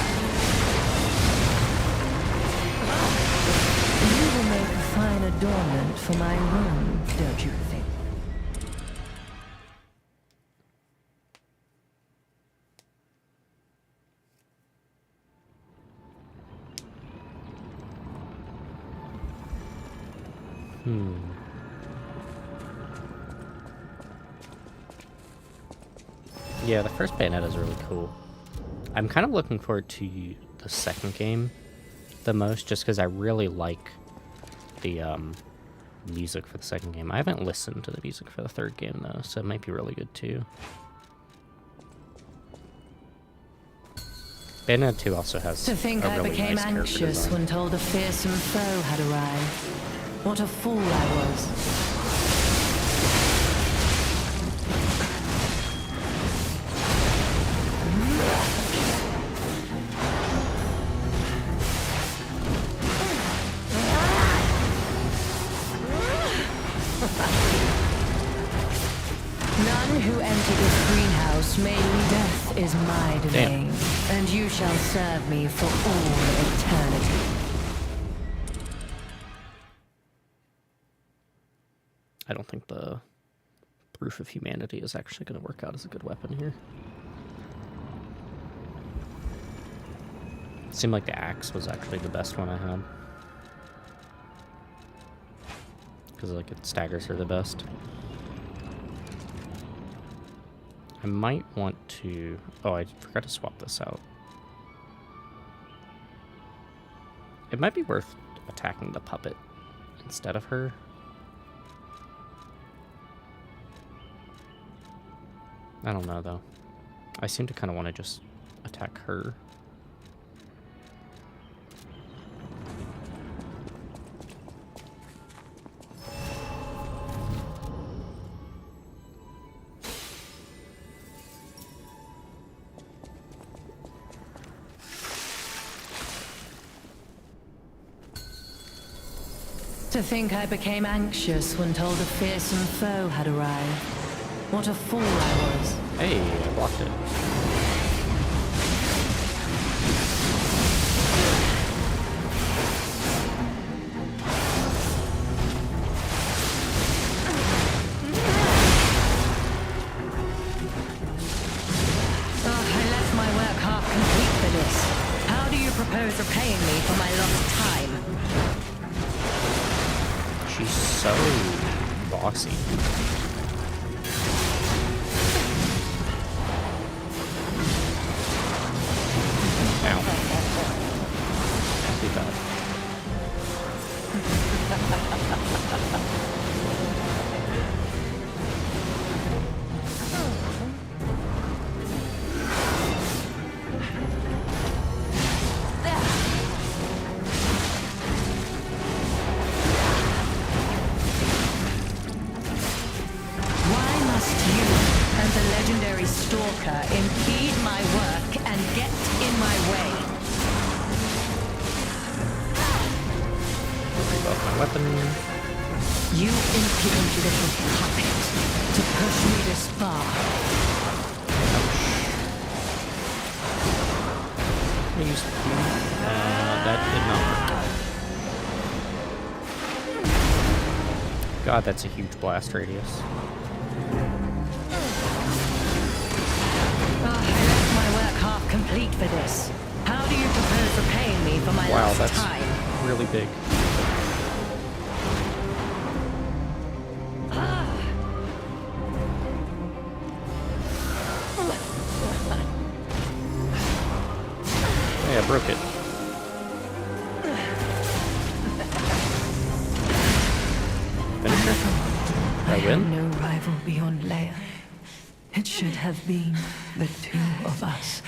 You will make a fine adornment for my room, don't you think? Yeah, the first Bayonetta is really cool. I'm kind of looking forward to the second game the most, just because I really like the music for the second game. I haven't listened to the music for the third game, though, so it might be really good, too. Bayonetta 2 also has To think a I really became nice character anxious design. when told a fearsome foe had arrived. What a fool I was. into this greenhouse, mainly death is my domain, and you shall serve me for all eternity. I don't think the Proof of Humanity is actually going to work out as a good weapon here. It seemed like the axe was actually the best one I had. Because like it staggers her the best. I might want to... Oh, I forgot to swap this out. It might be worth attacking the puppet instead of her. I don't know, though. I seem to kind of want to just attack her. To think I became anxious when told a fearsome foe had arrived. What a fool I was. Hey, I blocked it. Oh, I left my work half complete for this. How do you propose repaying me for my lost time? She's so bossy. Ow. Too bad. Why must you and the legendary stalker impede my work and get in my way? Rebuff my weapon. You impudent little puppet to push me this far. I used the key. That did not work. God, that's a huge blast radius. Oh, I left my work half complete for this. How do you propose repaying me for my Wow, lost that's time? really big. Hey, I broke it. Finish her? Did I win? No rival beyond Leia. It should have been the two of us,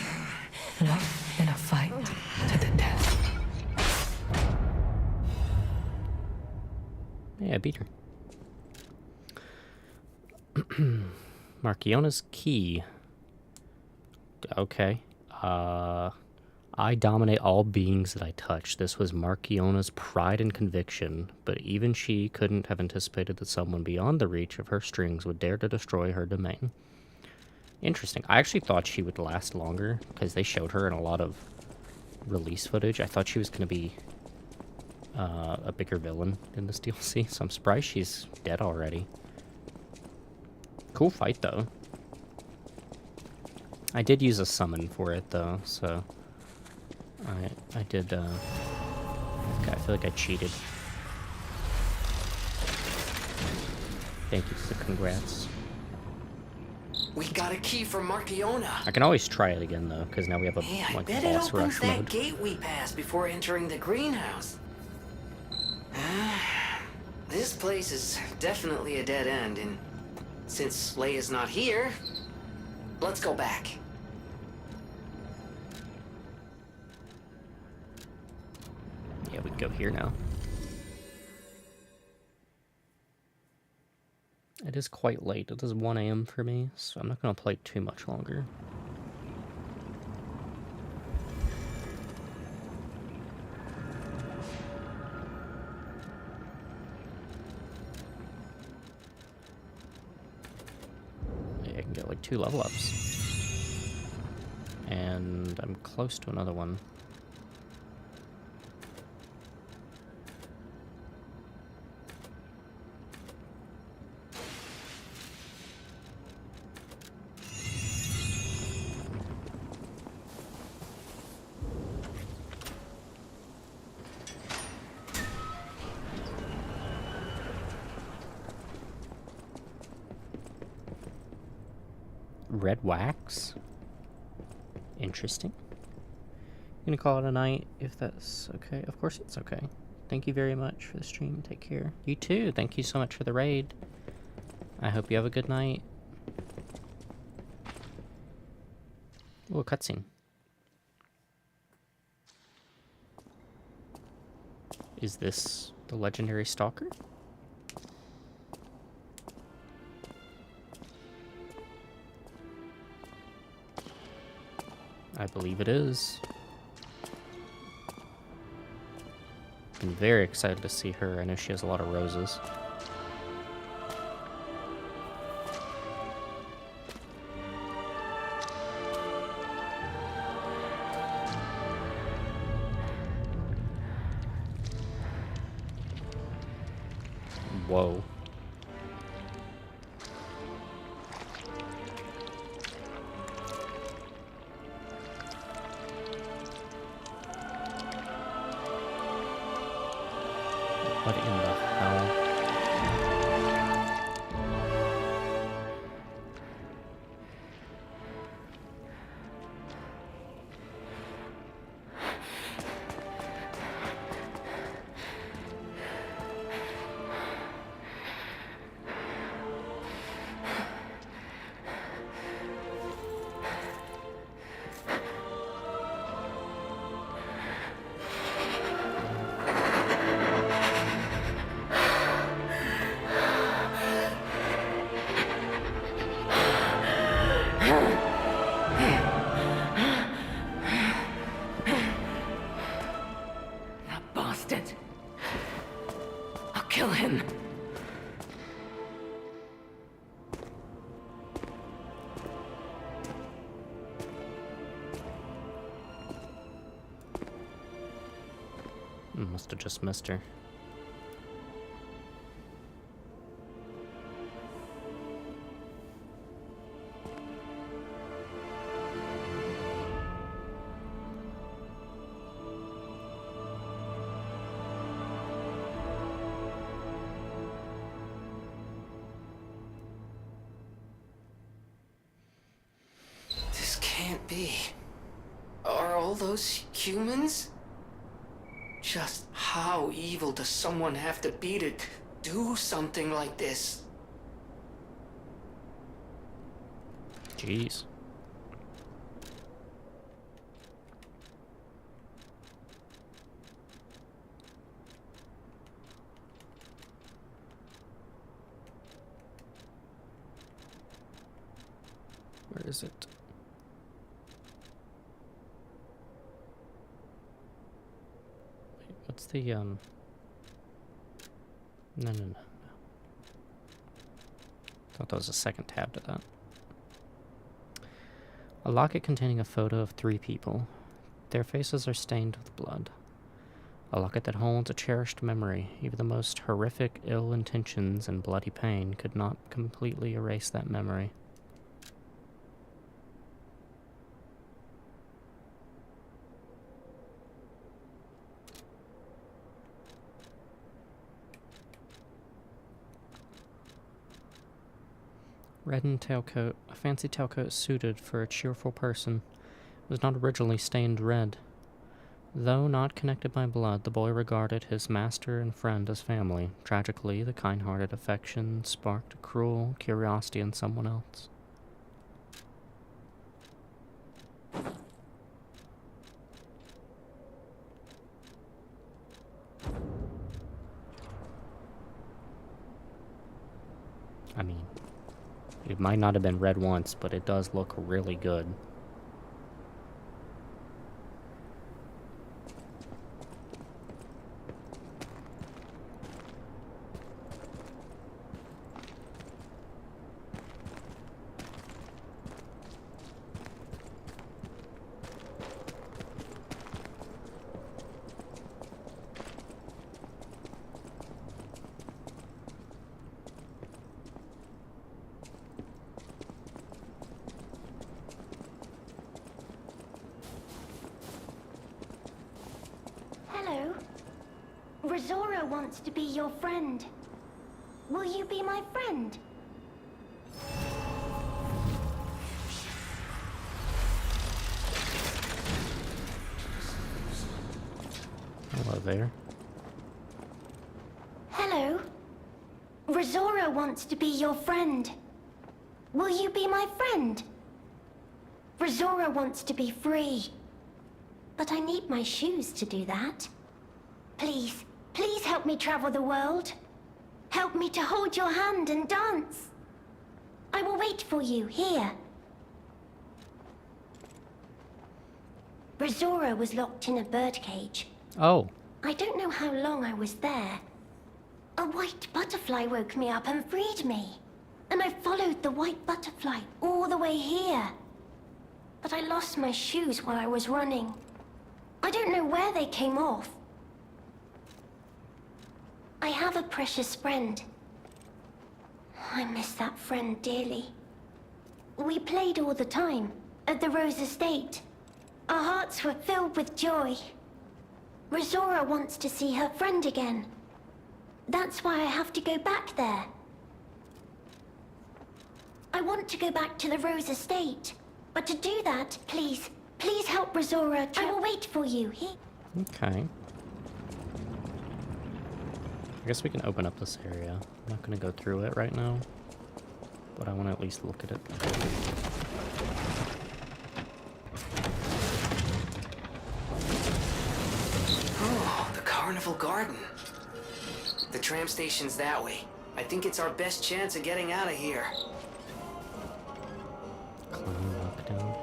locked in a fight to the death. Yeah, I beat her. Marchiona's key. Okay. I dominate all beings that I touch. This was Marchiona's pride and conviction, but even she couldn't have anticipated that someone beyond the reach of her strings would dare to destroy her domain. Interesting. I actually thought she would last longer, because they showed her in a lot of release footage. I thought she was going to be a bigger villain in this DLC, so I'm surprised she's dead already. Cool fight, though. I did use a summon for it, though, so... I did, I feel like I cheated. Thank you for the congrats. We got a key from Marchiona. I can always try it again, though, because now we have a, Hey, I like, bet it boss opens rush that mode. gate we passed before entering the greenhouse. This place is definitely a dead end, and since Leia's not here, let's go back. Yeah, we can go here now. It is quite late. It is 1 AM for me, so I'm not going to play too much longer. Yeah, I can get like 2 2 level ups. And I'm close to another one. Red wax? Interesting. Gonna call it a night if that's okay. Of course it's okay. Thank you very much for the stream. Take care. You too. Thank you so much for the raid. I hope you have a good night. Ooh, a cutscene. Is this the legendary stalker? I believe it is. I'm very excited to see her. I know she has a lot of roses. Whoa. What in the hell? That bastard. I'll kill him. Must have just missed her. This can't be. Are all those humans? Just how evil does someone have to be to do something like this? Jeez. Where is it? Wait, what's the, No, no, no, no. Thought that was a second tab to that. A locket containing a photo of 3 people. Their faces are stained with blood. A locket that holds a cherished memory. Even the most horrific ill intentions and bloody pain could not completely erase that memory. Red and tailcoat, a fancy tailcoat suited for a cheerful person, was not originally stained red. Though not connected by blood, the boy regarded his master and friend as family. Tragically, the kind-hearted affection sparked a cruel curiosity in someone else. I mean, it might not have been red once, but it does look really good. wants to be your friend. Will you be my friend? Hello there. Hello. Rosora wants to be your friend. Will you be my friend? Rosora wants to be free. But I need my shoes to do that. Please, please help me travel the world. Help me to hold your hand and dance. I will wait for you here. Rosora was locked in a birdcage. Oh, I don't know how long I was there. A white butterfly woke me up and freed me. And I followed the white butterfly all the way here. But I lost my shoes while I was running. I don't know where they came off. I have a precious friend. I miss that friend dearly. We played all the time at the Rose Estate. Our hearts were filled with joy. Rosora wants to see her friend again. That's why I have to go back there. I want to go back to the Rose Estate. But to do that, please, please help Rosora. I will wait for you here. okay. I guess we can open up this area. I'm not going to go through it right now, but I want to at least look at it. Oh, the Carnival Garden. The tram station's that way. I think it's our best chance of getting out of here. Clown lockdown.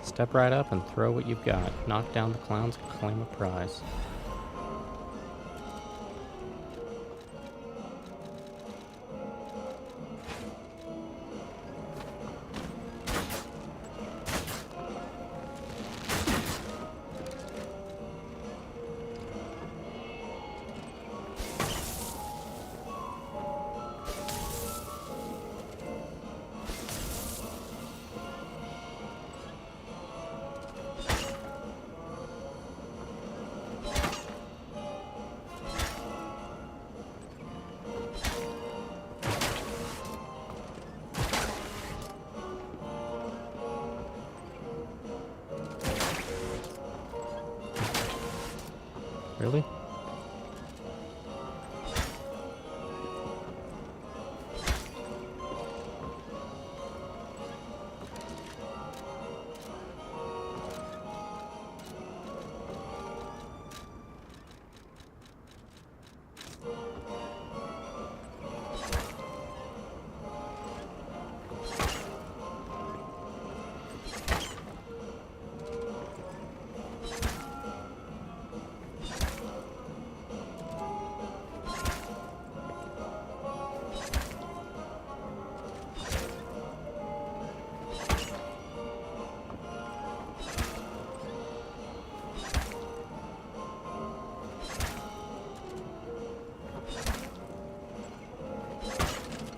Step right up and throw what you've got. Knock down the clowns and claim a prize. Really?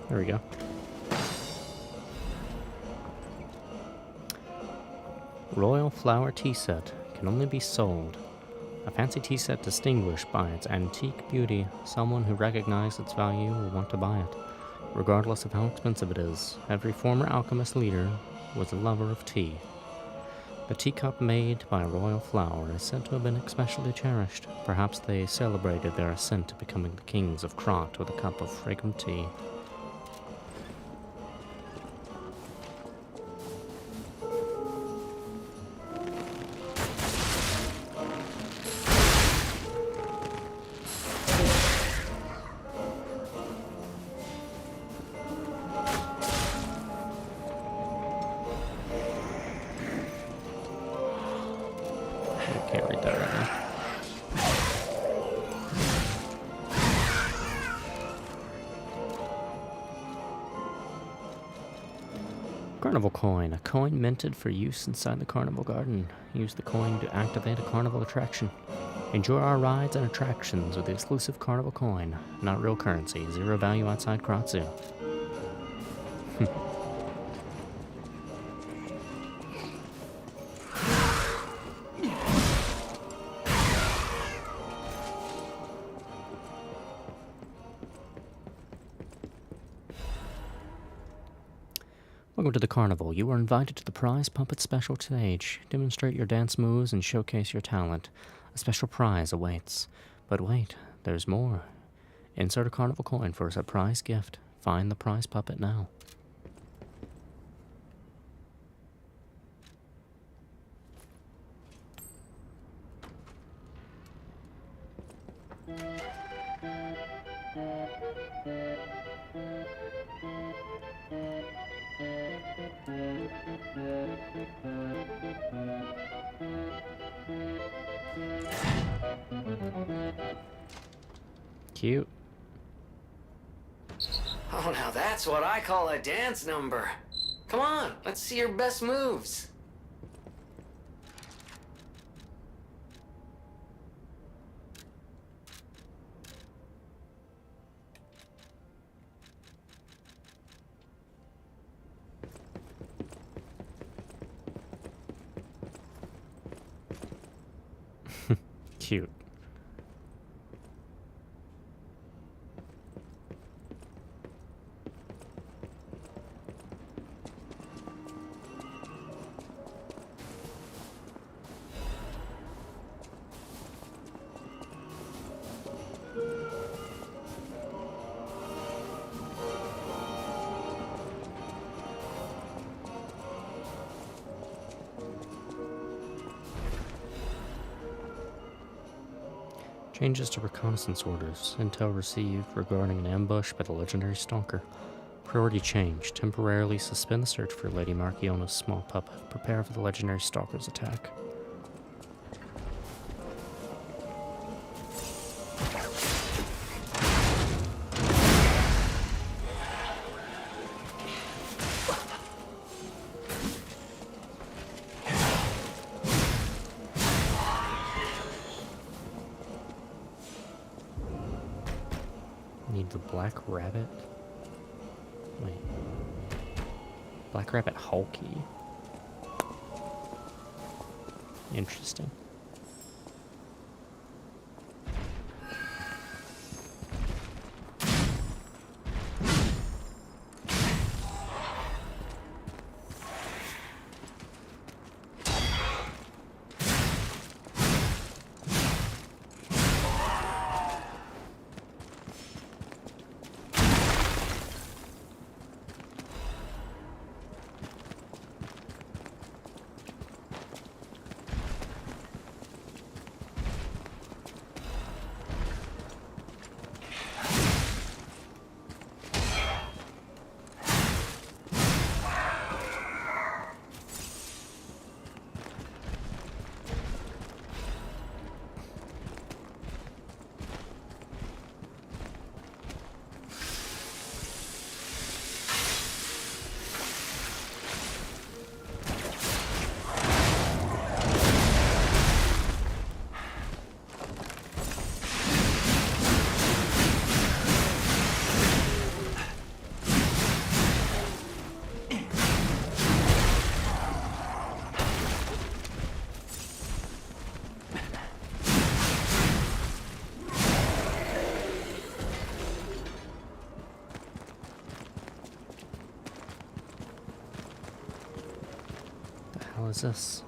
There we go. Royal Flower Tea Set can only be sold. A fancy tea set distinguished by its antique beauty. Someone who recognizes its value will want to buy it, regardless of how expensive it is. Every former alchemist leader was a lover of tea. The teacup made by a royal flower is said to have been especially cherished. Perhaps they celebrated their ascent to becoming the kings of Krot with a cup of fragrant tea. Can't read that right now. Carnival coin. A coin minted for use inside the carnival garden. Use the coin to activate a carnival attraction. Enjoy our rides and attractions with the exclusive carnival coin. Not real currency. Zero value outside Kratzu. Welcome to the carnival. You are invited to the prize puppet special stage. Demonstrate your dance moves and showcase your talent. A special prize awaits. But wait, there's more. Insert a carnival coin for a surprise gift. Find the prize puppet now. Cute. Oh, now that's what I call a dance number. Come on, let's see your best moves. Cute. Changes to reconnaissance orders. Intel received regarding an ambush by the legendary stalker. Priority change. Temporarily suspend the search for Lady Marchiona's small puppet. Prepare for the legendary stalker's attack. Need the Black Rabbit. Wait. Black Rabbit Hulky. Interesting. The hell is this?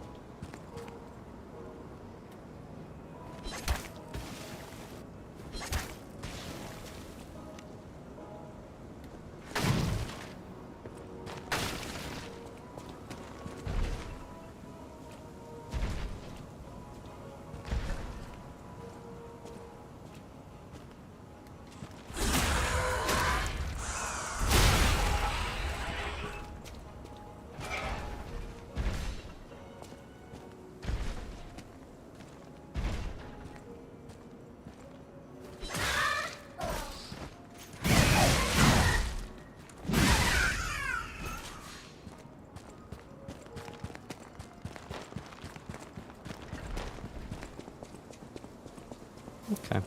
Okay.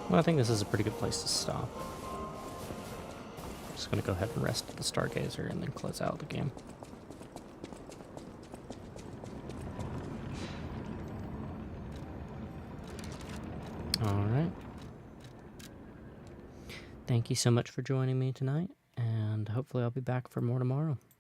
Well, I think this is a pretty good place to stop. Just gonna go ahead and rest the Stargazer and then close out the game. Alright. Thank you so much for joining me tonight, and hopefully I'll be back for more tomorrow.